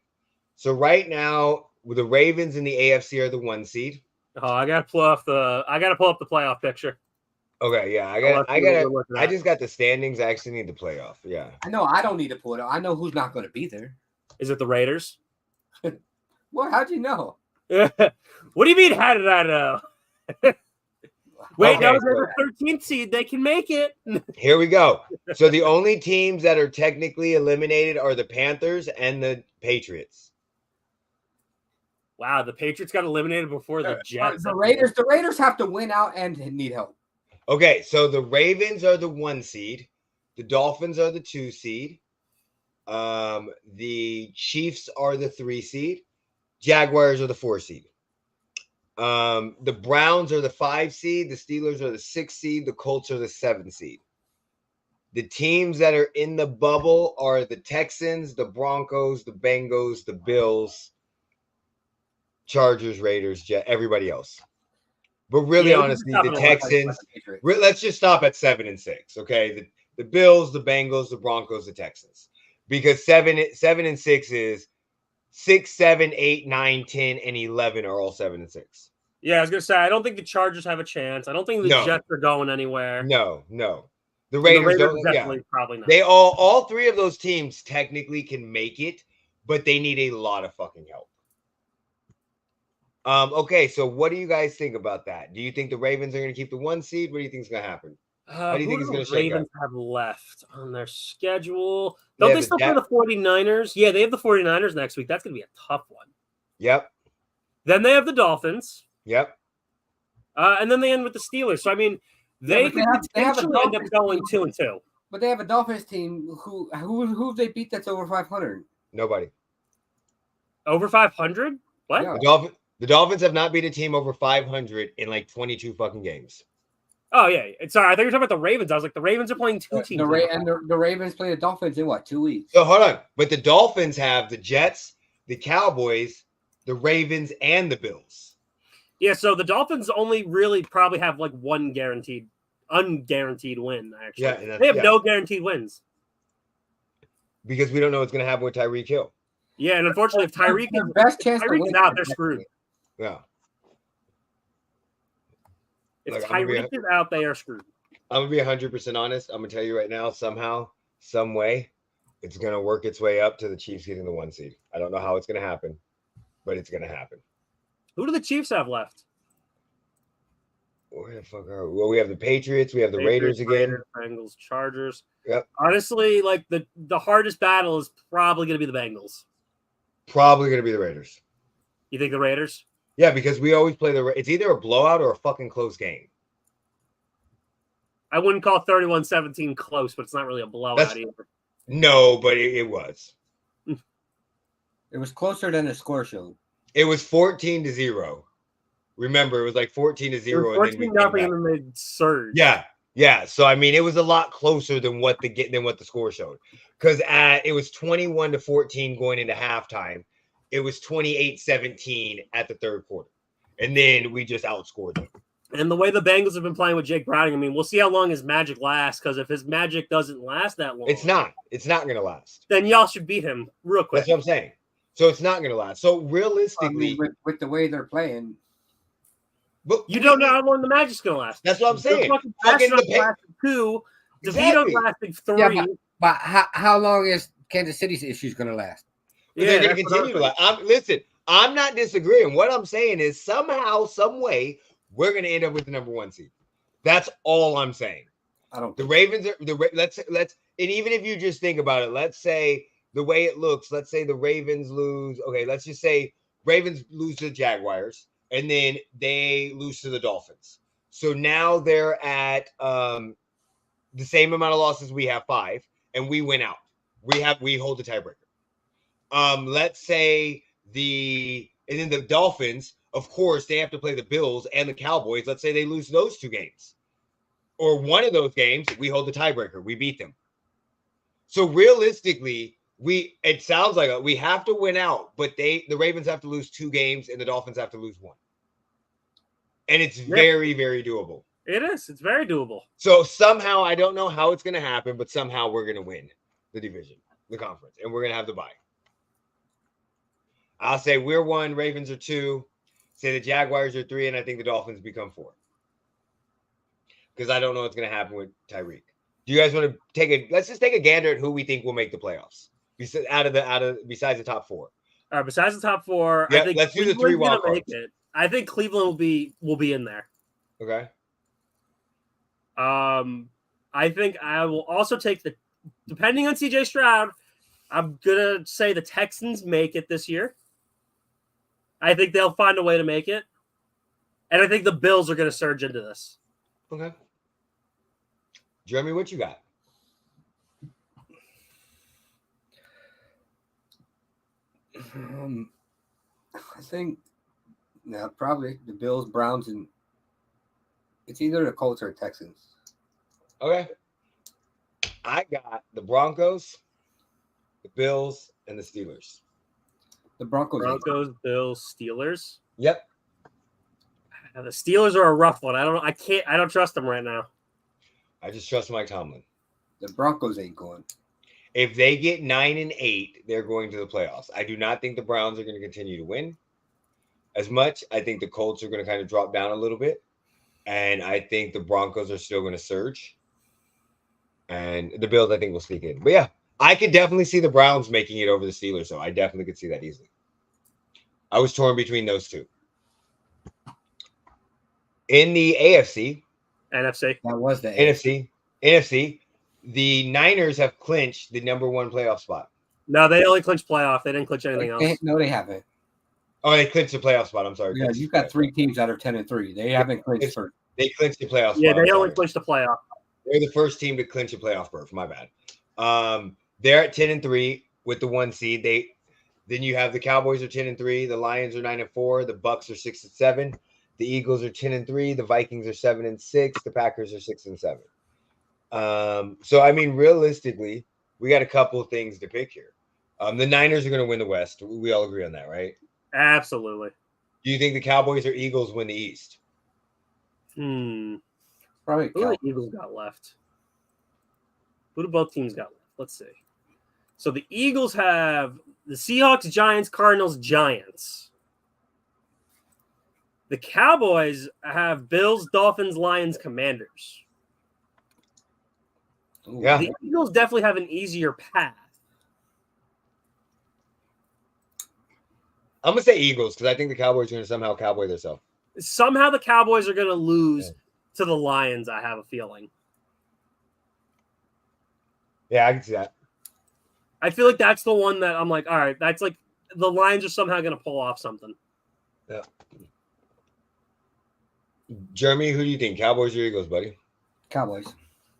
So right now, the Ravens in the AFC are the 1 seed. Oh, I gotta pull up the playoff picture. Okay, yeah, I just got the standings. I actually need the playoff. Yeah. I know I don't need to pull it. I know who's not going to be there. Is it the Raiders? Well, how'd you know? What do you mean? How did I know? Wait, no, they're the 13th seed. They can make it. Here we go. So the only teams that are technically eliminated are the Panthers and the Patriots. Wow, the Patriots got eliminated before the Jets. The Raiders have to win out and need help. Okay, so the Ravens are the 1 seed. The Dolphins are the 2 seed. The Chiefs are the 3 seed. Jaguars are the 4 seed. The Browns are the 5 seed. The Steelers are the 6 seed. The Colts are the 7 seed. The teams that are in the bubble are the Texans, the Broncos, the Bengals, the Bills, Chargers, Raiders, everybody else. But really, honestly, the Texans, let's just stop at 7 and 6. Okay. The Bills, the Bengals, the Broncos, the Texans, because 7 and 6 is 6, 7, 8, 9, 10, and 11 are all 7 and 6. Yeah, I was gonna say I don't think the Chargers have a chance. I don't think the Jets are going anywhere. No. The Raiders don't. Definitely, probably not. They all 3 of those teams technically can make it, but they need a lot of fucking help. Okay, so what do you guys think about that? Do you think the Ravens are going to keep the 1 seed? What do you think is going to happen? How do you think it's going to shake out? Ravens have left on their schedule? Don't they still play the 49ers? Yeah, they have the 49ers next week. That's going to be a tough one. Yep. Then they have the Dolphins. Yep. And then they end with the Steelers. So I mean, they could potentially end up going 2-2. But they have a Dolphins team who they beat that's over 500. Nobody. Over 500? What? Yeah. The Dolphins have not beat a team over 500 in like 22 fucking games. Oh, yeah. Sorry, I thought you were talking about the Ravens. I was like, the Ravens are playing 2 teams. The Ravens play the Dolphins in what, 2 weeks? So hold on. But the Dolphins have the Jets, the Cowboys, the Ravens, and the Bills. Yeah, so the Dolphins only really probably have like one unguaranteed win, actually. Yeah, they have no guaranteed wins. Because we don't know what's going to happen with Tyreek Hill. Yeah, and unfortunately, if Tyreek is out, they're screwed. Yeah. If Tyreek is out, they are screwed. I'm going to be 100% honest. I'm going to tell you right now, somehow, some way, It's going to work its way up to the Chiefs getting the 1 seed. I don't know how it's going to happen, but it's going to happen. Who do the Chiefs have left? Where the fuck are we? Well, we have the Patriots. We have the Raiders again. Raiders, Bengals, Chargers. Yep. Honestly, like the hardest battle is probably going to be the Bengals. Probably going to be the Raiders. You think the Raiders? Yeah, because we always play it's either a blowout or a fucking close game. I wouldn't call 31-17 close, but it's not really a blowout either. No, but it was. It was closer than the score showed. It was 14-0. Remember, it was like 14-0. 14-0 and then they surged. Yeah. So I mean, it was a lot closer than what the score showed. Because it was 21-14 going into halftime. It was 28-17 at the third quarter. And then we just outscored them. And the way the Bengals have been playing with Jake Browning, I mean, we'll see how long his magic lasts. Because if his magic doesn't last that long, it's not going to last. Then y'all should beat him real quick. That's what I'm saying. So it's not going to last. So realistically, I mean, with the way they're playing, but you don't know how long the magic's going to last. That's what I'm saying. Lasted 2, exactly. DeVito's lasting 3. Yeah, but how long is Kansas City's issues going to last? They're going to continue to last. Listen, I'm not disagreeing. What I'm saying is somehow, some way, we're going to end up with the number 1 seed. That's all I'm saying. I don't. The Ravens are let's and even if you just think about it, let's say the way it looks, let's say the Ravens lose. Okay, let's just say Ravens lose to the Jaguars and then they lose to the Dolphins. So now they're at the same amount of losses we have, 5, and we win out. We hold the tiebreaker. Let's say and then the Dolphins, of course, they have to play the Bills and the Cowboys. Let's say they lose those 2 games. Or one of those games, we hold the tiebreaker. We beat them. So realistically, it sounds like we have to win out, but the Ravens have to lose 2 games and the Dolphins have to lose 1. And it's very, very doable. It is. It's very doable. So somehow, I don't know how it's going to happen, but somehow we're going to win the division, the conference, and we're going to have the bye. I'll say we're 1, Ravens are 2. Say the Jaguars are 3, and I think the Dolphins become 4. Because I don't know what's going to happen with Tyreek. Do you guys want to let's just take a gander at who we think will make the playoffs besides the top 4. Besides the top 4, yeah, I think let's do the 3 wild cards. I think Cleveland will be in there. Okay. I think I will also take depending on CJ Stroud, I'm gonna say the Texans make it this year. I think they'll find a way to make it. And I think the Bills are gonna surge into this. Okay. Jeremy, what you got? I think probably the Bills, Browns, and it's either the Colts or Texans. Okay. I got the Broncos, the Bills, and the Steelers. The Broncos, Bills, Steelers. Yep. The Steelers are a rough one. I don't trust them right now. I just trust Mike Tomlin. The Broncos ain't going. If they get 9-8, they're going to the playoffs. I do not think the Browns are going to continue to win as much. I think the Colts are going to kind of drop down a little bit. And I think the Broncos are still going to surge. And the Bills, I think, will sneak in. But yeah, I could definitely see the Browns making it over the Steelers, so I definitely could see that easily. I was torn between those 2. In the NFC. NFC. That was the NFC. The Niners have clinched the number 1 playoff spot. No, they only clinched playoff. They didn't clinch anything else. No, they haven't. Oh, they clinched the playoff spot. I'm sorry. Yeah, you've got 3 teams that are 10-3. They haven't clinched first. They clinched the playoff spot. Yeah, they only clinched the playoff. They're the first team to clinch a playoff berth. My bad. They're at 10-3 with the 1 seed. Then you have the Cowboys are 10-3. The Lions are 9-4. The Bucks are 6-7. The Eagles are 10-3. The Vikings are 7-6. The Packers are 6-7. So I mean, realistically, we got a couple of things to pick here. The Niners are going to win the West. We all agree on that, right? Absolutely. Do you think the Cowboys or Eagles win the East? Probably. Who do the Eagles got left? Who do both teams got left? Let's see. So the Eagles have the Seahawks, Giants, Cardinals, Giants. The Cowboys have Bills, Dolphins, Lions, Commanders. Yeah. The Eagles definitely have an easier path. I'm gonna say Eagles because I think the Cowboys are gonna somehow cowboy themselves. Somehow the Cowboys are going to lose to the Lions, I have a feeling. Yeah, I can see that. I feel like that's the one that I'm like, all right, that's like the Lions are somehow going to pull off something. Yeah. Jeremy, who do you think? Cowboys or Eagles, buddy? Cowboys.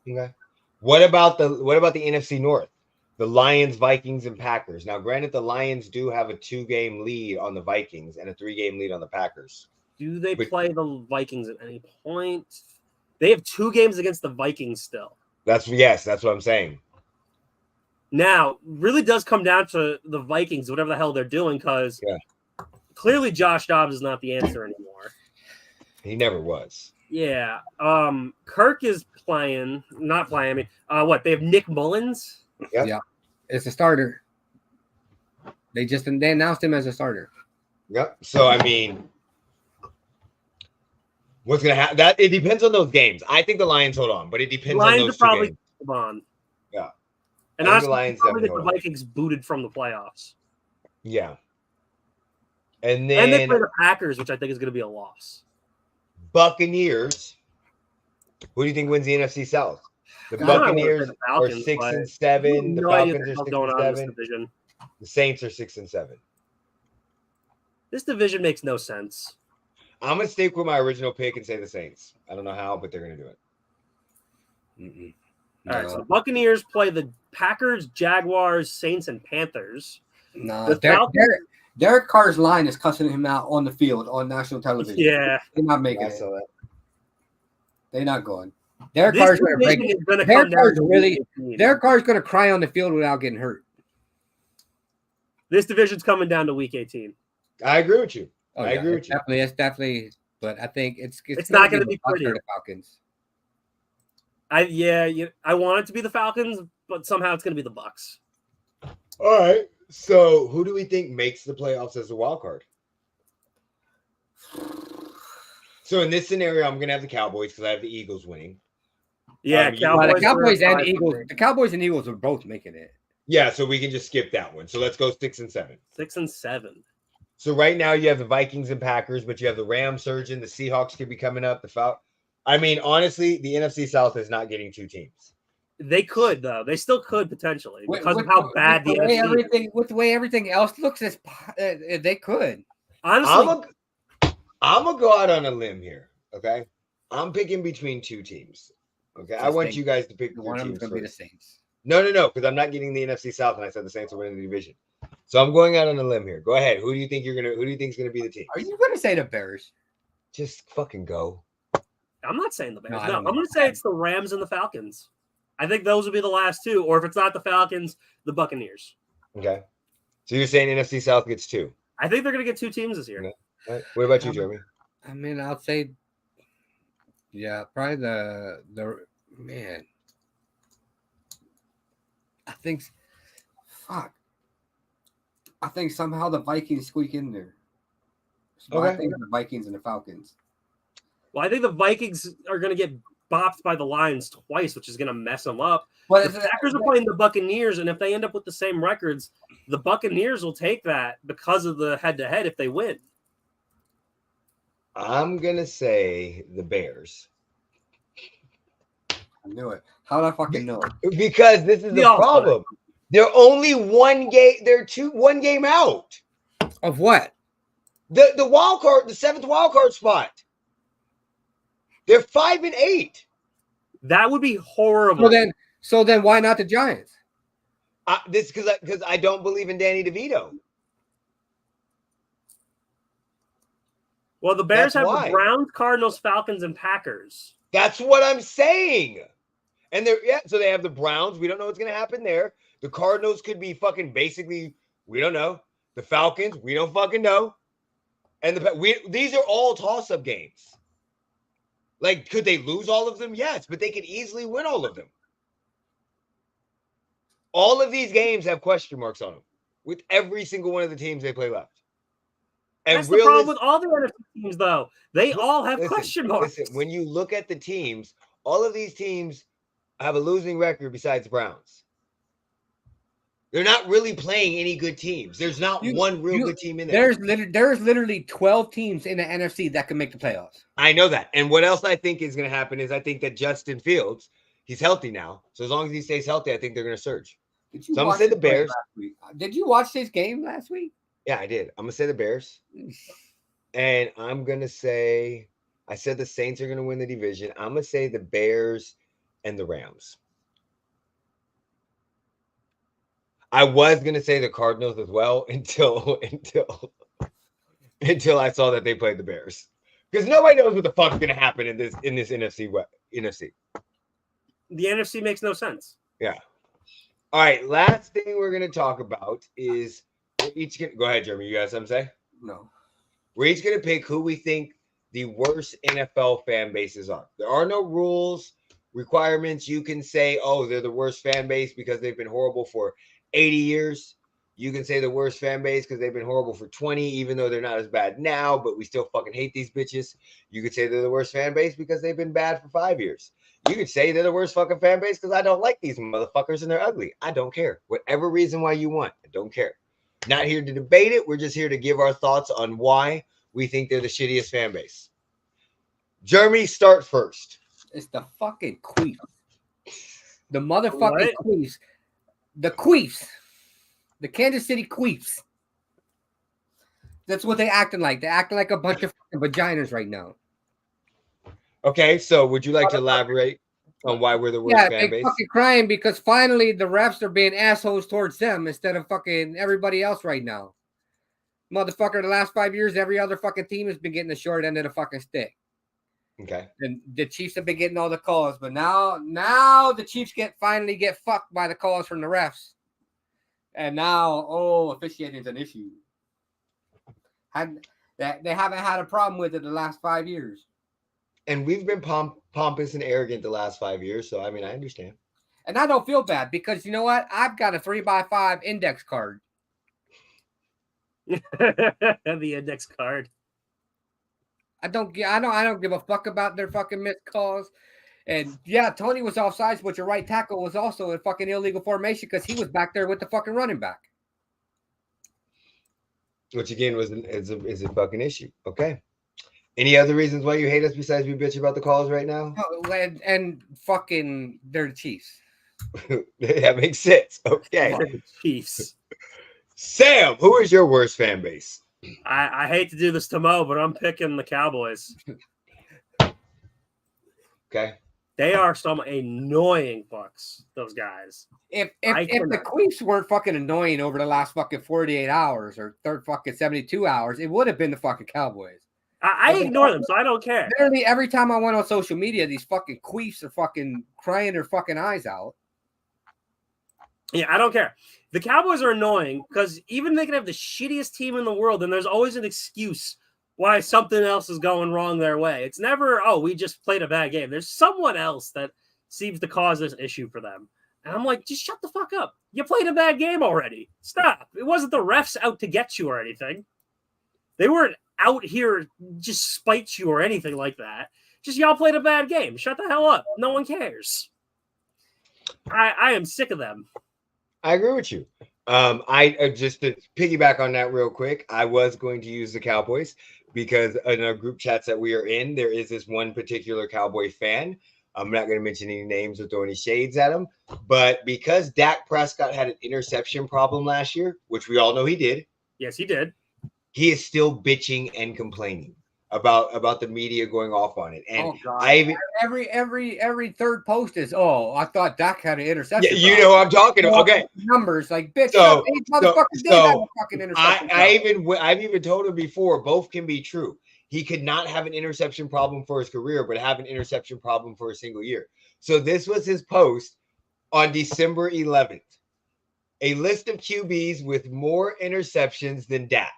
Okay. What about the NFC North? The Lions, Vikings, and Packers. Now, granted, the Lions do have a 2-game lead on the Vikings and a 3-game lead on the Packers. Do they play the Vikings at any point? They have 2 games against the Vikings still. That's what I'm saying. Now, really does come down to the Vikings, whatever the hell they're doing, because clearly Josh Dobbs is not the answer anymore. He never was. Yeah. Kirk is not playing. I mean, what? They have Nick Mullins? Yep. Yeah. It's a starter. They announced him as a starter. Yep. So, I mean, what's going to happen? It depends on those games. I think the Lions hold on, but it depends on those 2 games. Hold on. Yeah. And honestly, the Lions probably get the Vikings booted from the playoffs. Yeah. And they play the Packers, which I think is going to be a loss. Buccaneers. Who do you think wins the NFC South? The Buccaneers are 6-7. The Falcons are 6-7. The Saints are 6-7. This division makes no sense. I'm gonna stick with my original pick and say the Saints. I don't know how, but they're gonna do it. All right, so the Buccaneers play the Packers, Jaguars, Saints, and Panthers. No, Derek Carr's line is cussing him out on the field on national television. Yeah, they're not making it. They're not going. Derek Carr's going to break. Derek Carr's going to cry on the field without getting hurt. This division's coming down to week 18. I agree with you. I agree with you. It's definitely. But I think it's not going to be pretty. The Falcons. I want it to be the Falcons, but somehow it's going to be the Bucs. All right. So who do we think makes the playoffs as a wild card? So in this scenario, I'm going to have the Cowboys because I have the Eagles winning. Yeah, the Cowboys and Eagles. The Cowboys and Eagles are both making it. Yeah, so we can just skip that one. So let's go 6-7. 6-7. So right now you have the Vikings and Packers, but you have the Rams surging. The Seahawks could be coming up. I mean, honestly, the NFC South is not getting 2 teams. They could, though. They still could potentially because of how bad the NFC is. With the way everything else looks, they could. Honestly, I'm going to go out on a limb here, okay? I'm picking between 2 teams, okay? I want you guys to pick one of them's going to be the Saints. No, because I'm not getting the NFC South, and I said the Saints will win the division. So I'm going out on a limb here. Go ahead. Who do you think is going to be the team? Are you going to say the Bears? Just fucking go. I'm not saying the Bears. No, I'm going to say it's the Rams and the Falcons. I think those would be the last 2, or if it's not the Falcons, the Buccaneers. Okay. So you're saying NFC South gets 2? I think they're going to get 2 teams this year. Okay. All right. What about you, Jeremy? I mean, I'll say, probably the man. I think somehow the Vikings squeak in there. So I think the Vikings and the Falcons. Well, I think the Vikings are going to get bopped by the Lions twice, which is going to mess them up. But the Packers are playing the Buccaneers, and if they end up with the same records, the Buccaneers will take that because of the head-to-head if they win. I'm going to say the Bears. I knew it. How did I fucking know it? Because this is the problem. They're only 1 game. They're 1 game out. Of what? The wild card, the 7th wild card spot. They're 5-8. That would be horrible. So then, why not the Giants? This because I don't believe in Danny DeVito. Well, the Bears have the Browns, Cardinals, Falcons, and Packers. That's what I'm saying. And so they have the Browns. We don't know what's going to happen there. The Cardinals could be fucking basically, we don't know. The Falcons, we don't fucking know. And these are all toss-up games. Like, could they lose all of them? Yes, but they could easily win all of them. All of these games have question marks on them with every single one of the teams they play left. And that's the problem with all the NFC teams, though. They all have question marks. Listen, when you look at the teams, all of these teams have a losing record besides the Browns. They're not really playing any good teams. There's not one real good team in there. There's literally 12 teams in the NFC that can make the playoffs. I know that. And what else I think is going to happen is I think that Justin Fields, he's healthy now. So as long as he stays healthy, I think they're going to surge. Did you So I'm going to say the Bears. Did you watch this game last week? Yeah, I did. I'm going to say the Bears. And I'm going to say, I said the Saints are going to win the division. I'm going to say the Bears and the Rams. I was going to say the Cardinals as well until I saw that they played the Bears. Because nobody knows what the fuck's going to happen in this NFC. The NFC makes no sense. Yeah. All right. Last thing we're going to talk about is we're each going to go ahead, Jeremy. You got something to say? No. We're each going to pick who we think the worst NFL fan bases are. There are no rules, requirements. You can say, oh, they're the worst fan base because they've been horrible for 80 years. You can say the worst fan base because they've been horrible for 20, even though they're not as bad now, but we still fucking hate these bitches. You could say they're the worst fan base because they've been bad for 5 years. You could say they're the worst fucking fan base because I don't like these motherfuckers and they're ugly. I don't care. Whatever reason why you want, I don't care. Not here to debate it. We're just here to give our thoughts on why we think they're the shittiest fan base. Jeremy, start first. It's the fucking Queefs. The motherfucking Queefs. The Queefs. The Kansas City Queefs. That's what they acting like. They're acting like a bunch of fucking vaginas right now. Okay, so would you like to elaborate on why we're the worst fan base? Yeah, fucking crying because finally the refs are being assholes towards them instead of fucking everybody else right now. Motherfucker, the last 5 years, every other fucking team has been getting the short end of the fucking stick. Okay. And the Chiefs have been getting all the calls, but now the Chiefs finally get fucked by the calls from the refs. And now, officiating is an issue. They haven't had a problem with it the last 5 years. And we've been pompous and arrogant the last 5 years, so I mean, I understand. And I don't feel bad because you know what? I've got a 3x5 index card. The index card. I don't give a fuck about their fucking missed calls. And yeah, Tony was offsides, but your right tackle was also in fucking illegal formation because he was back there with the fucking running back. Which again is a fucking issue. Okay. Any other reasons why you hate us besides we bitch about the calls right now? Oh, and fucking they're the Chiefs. That makes sense. Okay. Chiefs. Sam, who is your worst fan base? I hate to do this to Mo, but I'm picking the Cowboys. Okay. They are some annoying fucks, those guys. If the Queefs weren't fucking annoying over the last fucking 48 hours or third fucking 72 hours, it would have been the fucking Cowboys. I ignore them, so I don't care. Literally every time I went on social media, these fucking Queefs are fucking crying their fucking eyes out. Yeah, I don't care. The Cowboys are annoying because even they can have the shittiest team in the world, and there's always an excuse why something else is going wrong their way. It's never, we just played a bad game. There's someone else that seems to cause this issue for them. And I'm like, just shut the fuck up. You played a bad game already. Stop. It wasn't the refs out to get you or anything. They weren't out here just spite you or anything like that. Just y'all played a bad game. Shut the hell up. No one cares. I am sick of them. I agree with you. I just to piggyback on that real quick, I was going to use the Cowboys because in our group chats that we are in, there is this one particular Cowboy fan. I'm not going to mention any names or throw any shades at him, but because Dak Prescott had an interception problem last year, which we all know he did. Yes, he did. He is still bitching and complaining about the media going off on it. And every third post is, I thought Dak had an interception. Yeah, you know what I'm talking about. Okay. Numbers like bitch. I've even told him before, both can be true. He could not have an interception problem for his career, but have an interception problem for a single year. So this was his post on December 11th. A list of QBs with more interceptions than Dak.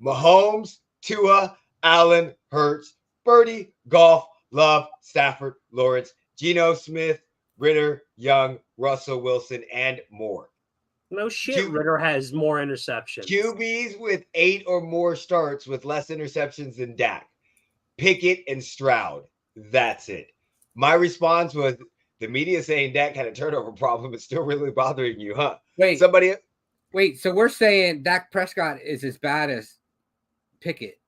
Mahomes, Tua, Allen, Hurts, Birdie, Goff, Love, Stafford, Lawrence, Geno Smith, Ritter, Young, Russell Wilson, and more. No shit, Ritter has more interceptions. QBs with 8 or more starts with less interceptions than Dak. Pickett and Stroud. That's it. My response was, the media saying Dak had a turnover problem is still really bothering you, huh? Wait, somebody. wait. So we're saying Dak Prescott is as bad as Pickett.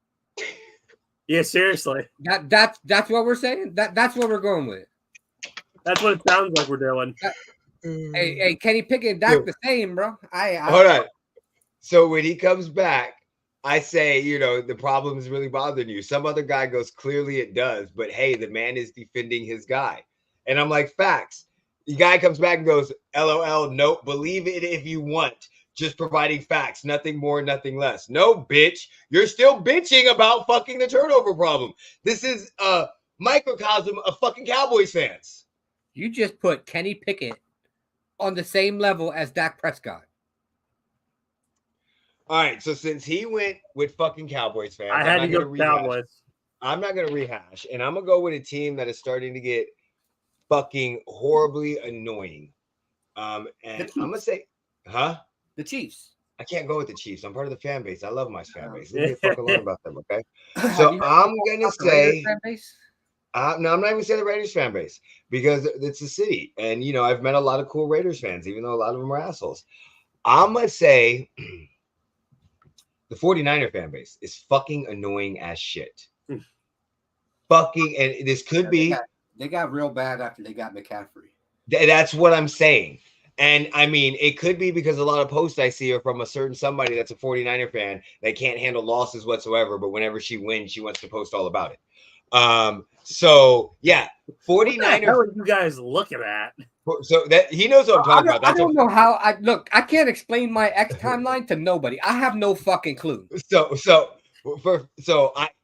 Yeah, seriously. That's what we're saying. That's what we're going with. That's what it sounds like we're doing. Hey, Kenny Pickett and Dak the same, bro. Hold on. So when he comes back, I say, the problem is really bothering you. Some other guy goes, clearly it does. But hey, the man is defending his guy. And I'm like, facts. The guy comes back and goes, LOL, nope, believe it if you want. Just providing facts, nothing more, nothing less. No, bitch, you're still bitching about fucking the turnover problem. This is a microcosm of fucking Cowboys fans. You just put Kenny Pickett on the same level as Dak Prescott. All right, so since he went with fucking Cowboys fans, I had to go Cowboys. I'm not going to rehash, and I'm going to go with a team that is starting to get fucking horribly annoying. And I'm going to say, The Chiefs. I can't go with the Chiefs. I'm part of the fan base. I love my fan base. Leave me fucking alone about them, okay? So I'm going to say... no, I'm not even saying the Raiders fan base because it's a city. And, I've met a lot of cool Raiders fans, even though a lot of them are assholes. I'm going to say the 49er fan base is fucking annoying as shit. Fucking, and this could be. They got real bad after they got McCaffrey. That's what I'm saying. And I mean, it could be because a lot of posts I see are from a certain somebody that's a 49er fan that can't handle losses whatsoever. But whenever she wins, she wants to post all about it. So yeah, 49ers. What the hell are you guys looking at? So that he knows what I'm talking about. I don't know how I can't explain my X timeline to nobody. I have no fucking clue.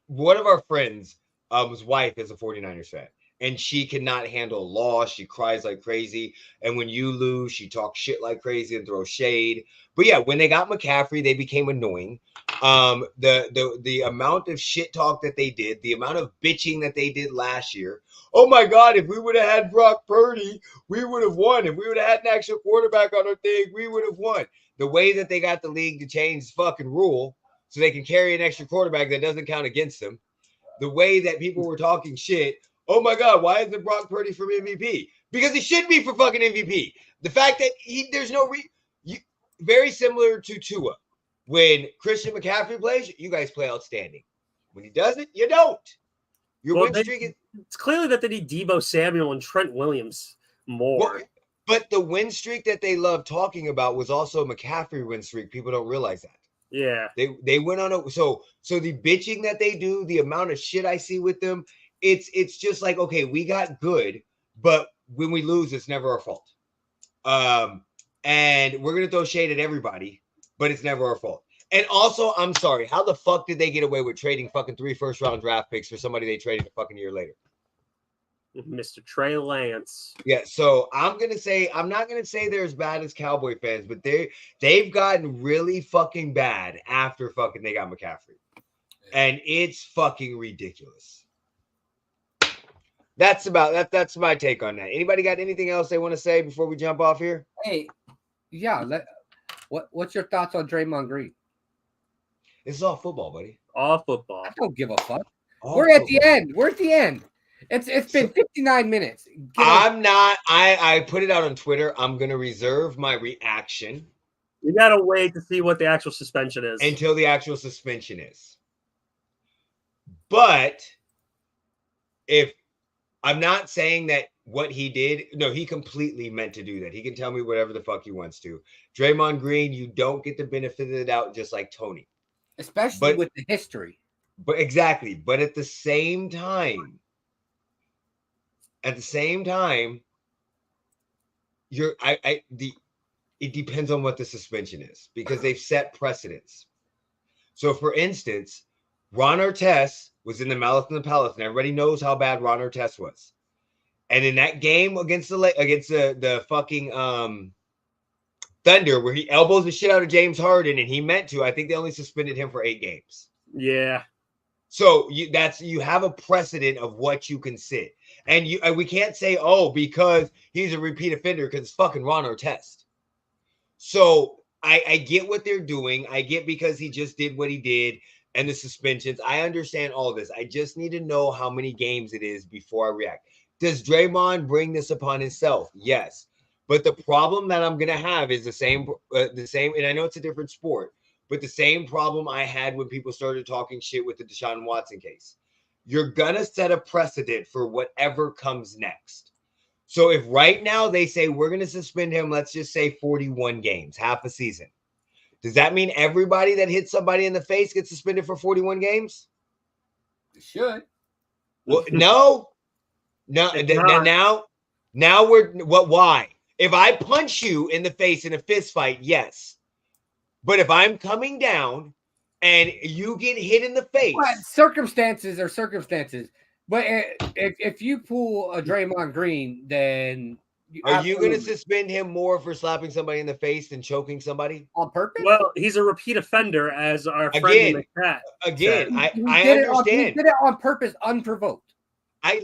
One of our friends, his wife is a 49ers fan. And she cannot handle loss. She cries like crazy. And when you lose, she talks shit like crazy and throws shade. But yeah, when they got McCaffrey, they became annoying. The amount of shit talk that they did, the amount of bitching that they did last year. Oh my God, if we would have had Brock Purdy, we would have won. If we would have had an actual quarterback on our thing, we would have won. The way that they got the league to change the fucking rule so they can carry an extra quarterback that doesn't count against them. The way that people were talking shit. Oh my God, why isn't Brock Purdy for MVP? Because he should be for fucking MVP. The fact that there's no very similar to Tua. When Christian McCaffrey plays, you guys play outstanding. When he doesn't, you don't. Your win streak is. It's clearly that they need Deebo Samuel and Trent Williams more. Well, but the win streak that they love talking about was also a McCaffrey win streak. People don't realize that. Yeah. They went on a so the bitching that they do, the amount of shit I see with them. It's just like, okay, we got good, but when we lose, it's never our fault. And we're going to throw shade at everybody, but it's never our fault. And also, I'm sorry, how the fuck did they get away with trading fucking 3 first-round draft picks for somebody they traded a fucking year later? Mr. Trey Lance. Yeah, so I'm not going to say they're as bad as Cowboy fans, but they've gotten really fucking bad after fucking they got McCaffrey. And it's fucking ridiculous. That's my take on that. Anybody got anything else they want to say before we jump off here? Hey, yeah. What's your thoughts on Draymond Green? This is all football, buddy. All football. I don't give a fuck. We're at the end. It's been 59 minutes. I put it out on Twitter. I'm gonna reserve my reaction. You gotta wait to see what the actual suspension is. Until the actual suspension is. But if I'm not saying that what he did, no, he completely meant to do that. He can tell me whatever the fuck he wants to. Draymond Green, you don't get the benefit of the doubt just like Tony. Especially with the history. But exactly. But at the same time, it depends on what the suspension is because they've set precedents. So for instance, Ron Artest was in the Malice in the Palace, and everybody knows how bad Ron Artest was. And in that game against the fucking Thunder, where he elbows the shit out of James Harden, and he meant to, I think they only suspended him for 8 games. Yeah. So you have a precedent of what you can sit, and we can't say because he's a repeat offender because it's fucking Ron Artest. So I get what they're doing. I get because he just did what he did. And the suspensions, I understand all this. I just need to know how many games it is before I react. Does Draymond bring this upon himself? Yes. But the problem that I'm gonna have is the same, and I know it's a different sport, but the same problem I had when people started talking shit with the Deshaun Watson case. You're gonna set a precedent for whatever comes next. So if right now they say we're gonna suspend him, let's just say 41 games, half a season. Does that mean everybody that hits somebody in the face gets suspended for 41 games? It should. Well, no. Now we're what? Why? If I punch you in the face in a fist fight, yes. But if I'm coming down and you get hit in the face, Well, circumstances are circumstances. But if you pull a Draymond Green, then are you going to suspend him more for slapping somebody in the face than choking somebody on purpose? Well, he's a repeat offender, as our friend in the chat. Again, I understand. He did it on purpose, unprovoked. I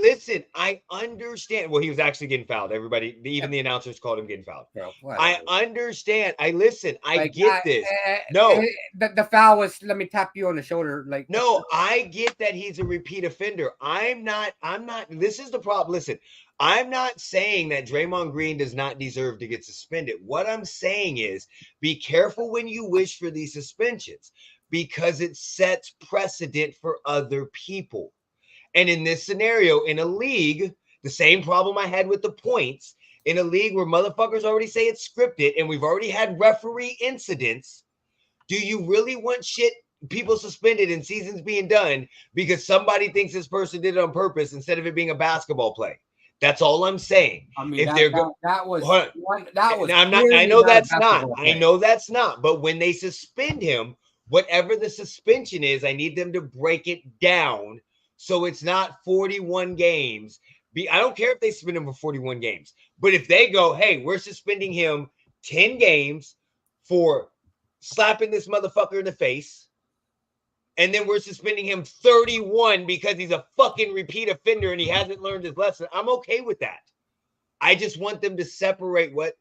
understand. Well, he was actually getting fouled. Everybody, even the announcers called him getting fouled. I understand. I get this. No, the foul was, let me tap you on the shoulder. Like, no, I get that he's a repeat offender. I'm not, this is the problem. Listen, I'm not saying that Draymond Green does not deserve to get suspended. What I'm saying is be careful when you wish for these suspensions because it sets precedent for other people. And in this scenario, in a league, the same problem I had with the points, in a league where motherfuckers already say it's scripted and we've already had referee incidents, do you really want people suspended and seasons being done because somebody thinks this person did it on purpose instead of it being a basketball play? That's all I'm saying. I mean, that was I know that's not. I know that's not. But when they suspend him, whatever the suspension is, I need them to break it down. So it's not 41 games. I don't care if they suspend him for 41 games. But if they go, hey, we're suspending him 10 games for slapping this motherfucker in the face, and then we're suspending him 31 because he's a fucking repeat offender and he hasn't learned his lesson, I'm okay with that. I just want them to separate what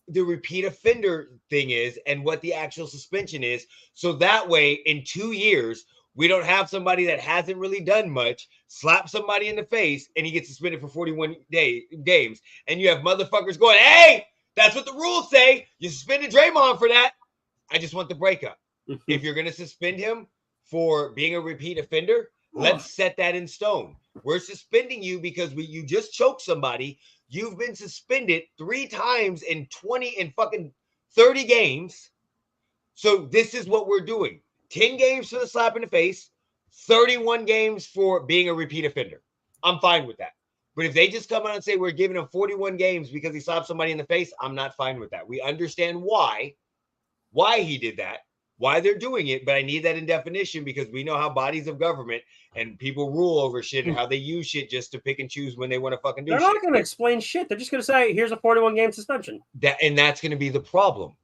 the repeat offender thing is and what the actual suspension is. So that way, in 2 years, we don't have somebody that hasn't really done much slap somebody in the face and he gets suspended for 41 games. And you have motherfuckers going, hey, that's what the rules say. You suspended Draymond for that. I just want the breakup. If you're going to suspend him for being a repeat offender, let's set that in stone. We're suspending you because you just choked somebody. You've been suspended 3 times in 30 games. So this is what we're doing. 10 games for the slap in the face, 31 games for being a repeat offender. I'm fine with that. But if they just come out and say we're giving him 41 games because he slapped somebody in the face, I'm not fine with that. We understand why he did that, why they're doing it, but I need that in definition because we know how bodies of government and people rule over shit and how they use shit just to pick and choose when they want to fucking do shit. They're not going to explain shit. They're just going to say, here's a 41-game suspension. That's going to be the problem.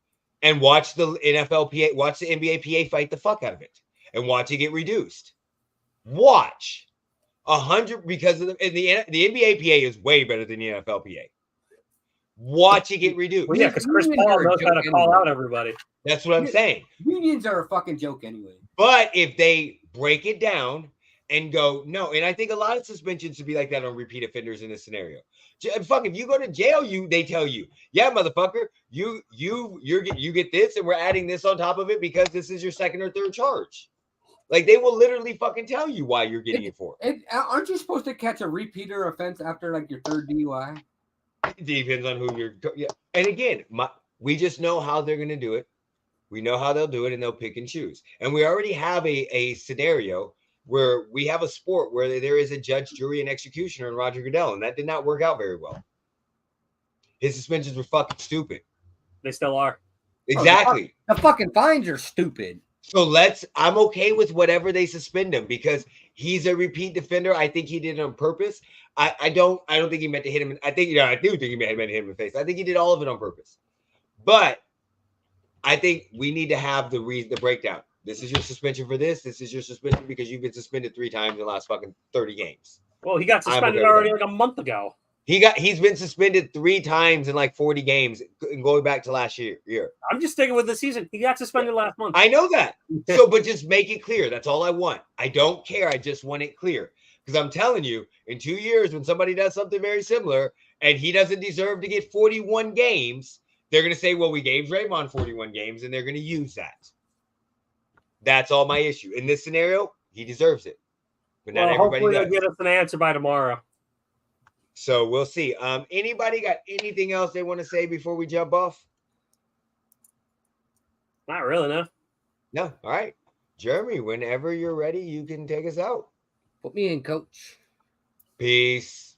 And watch the NFLPA, watch the NBA PA fight the fuck out of it, and watch it get reduced. Watch 100 because of the NBA PA is way better than the NFLPA. Watch it get reduced. Well, yeah, because Chris Paul knows how to call out everybody. That's what I'm saying. Unions are a fucking joke anyway. But if they break it down and go no, and I think a lot of suspensions should be like that on repeat offenders in this scenario. Fuck, if you go to jail, they tell you, yeah, motherfucker, you get this, and we're adding this on top of it because this is your second or third charge. Like they will literally fucking tell you why you're getting it for. Aren't you supposed to catch a repeater offense after like your third DUI? It depends on who you're. Yeah, and again, we just know how they're gonna do it. We know how they'll do it, and they'll pick and choose. And we already have a scenario where we have a sport where there is a judge, jury, and executioner in Roger Goodell, and that did not work out very well. His suspensions were fucking stupid. They still are. Exactly. The fucking fines are stupid. So I'm okay with whatever they suspend him because he's a repeat defender. I think he did it on purpose. I don't think he meant to hit him. I do think he meant to hit him in the face. I think he did all of it on purpose. But I think we need to have the breakdown. This is your suspension for this. This is your suspension because you've been suspended 3 times in the last fucking 30 games. Well, he got suspended already like a month ago. He's been suspended 3 times in like 40 games going back to last year. I'm just sticking with the season. He got suspended last month. I know that. But just make it clear. That's all I want. I don't care. I just want it clear Because I'm telling you, in 2 years, when somebody does something very similar and he doesn't deserve to get 41 games, they're going to say, well, we gave Draymond 41 games, and they're going to use that. That's all my issue. In this scenario, he deserves it. But not everybody hopefully does. they'll get us an answer by tomorrow. So we'll see. Anybody got anything else they want to say before we jump off? Not really, no. No. All right. Jeremy, whenever you're ready, you can take us out. Put me in, coach. Peace.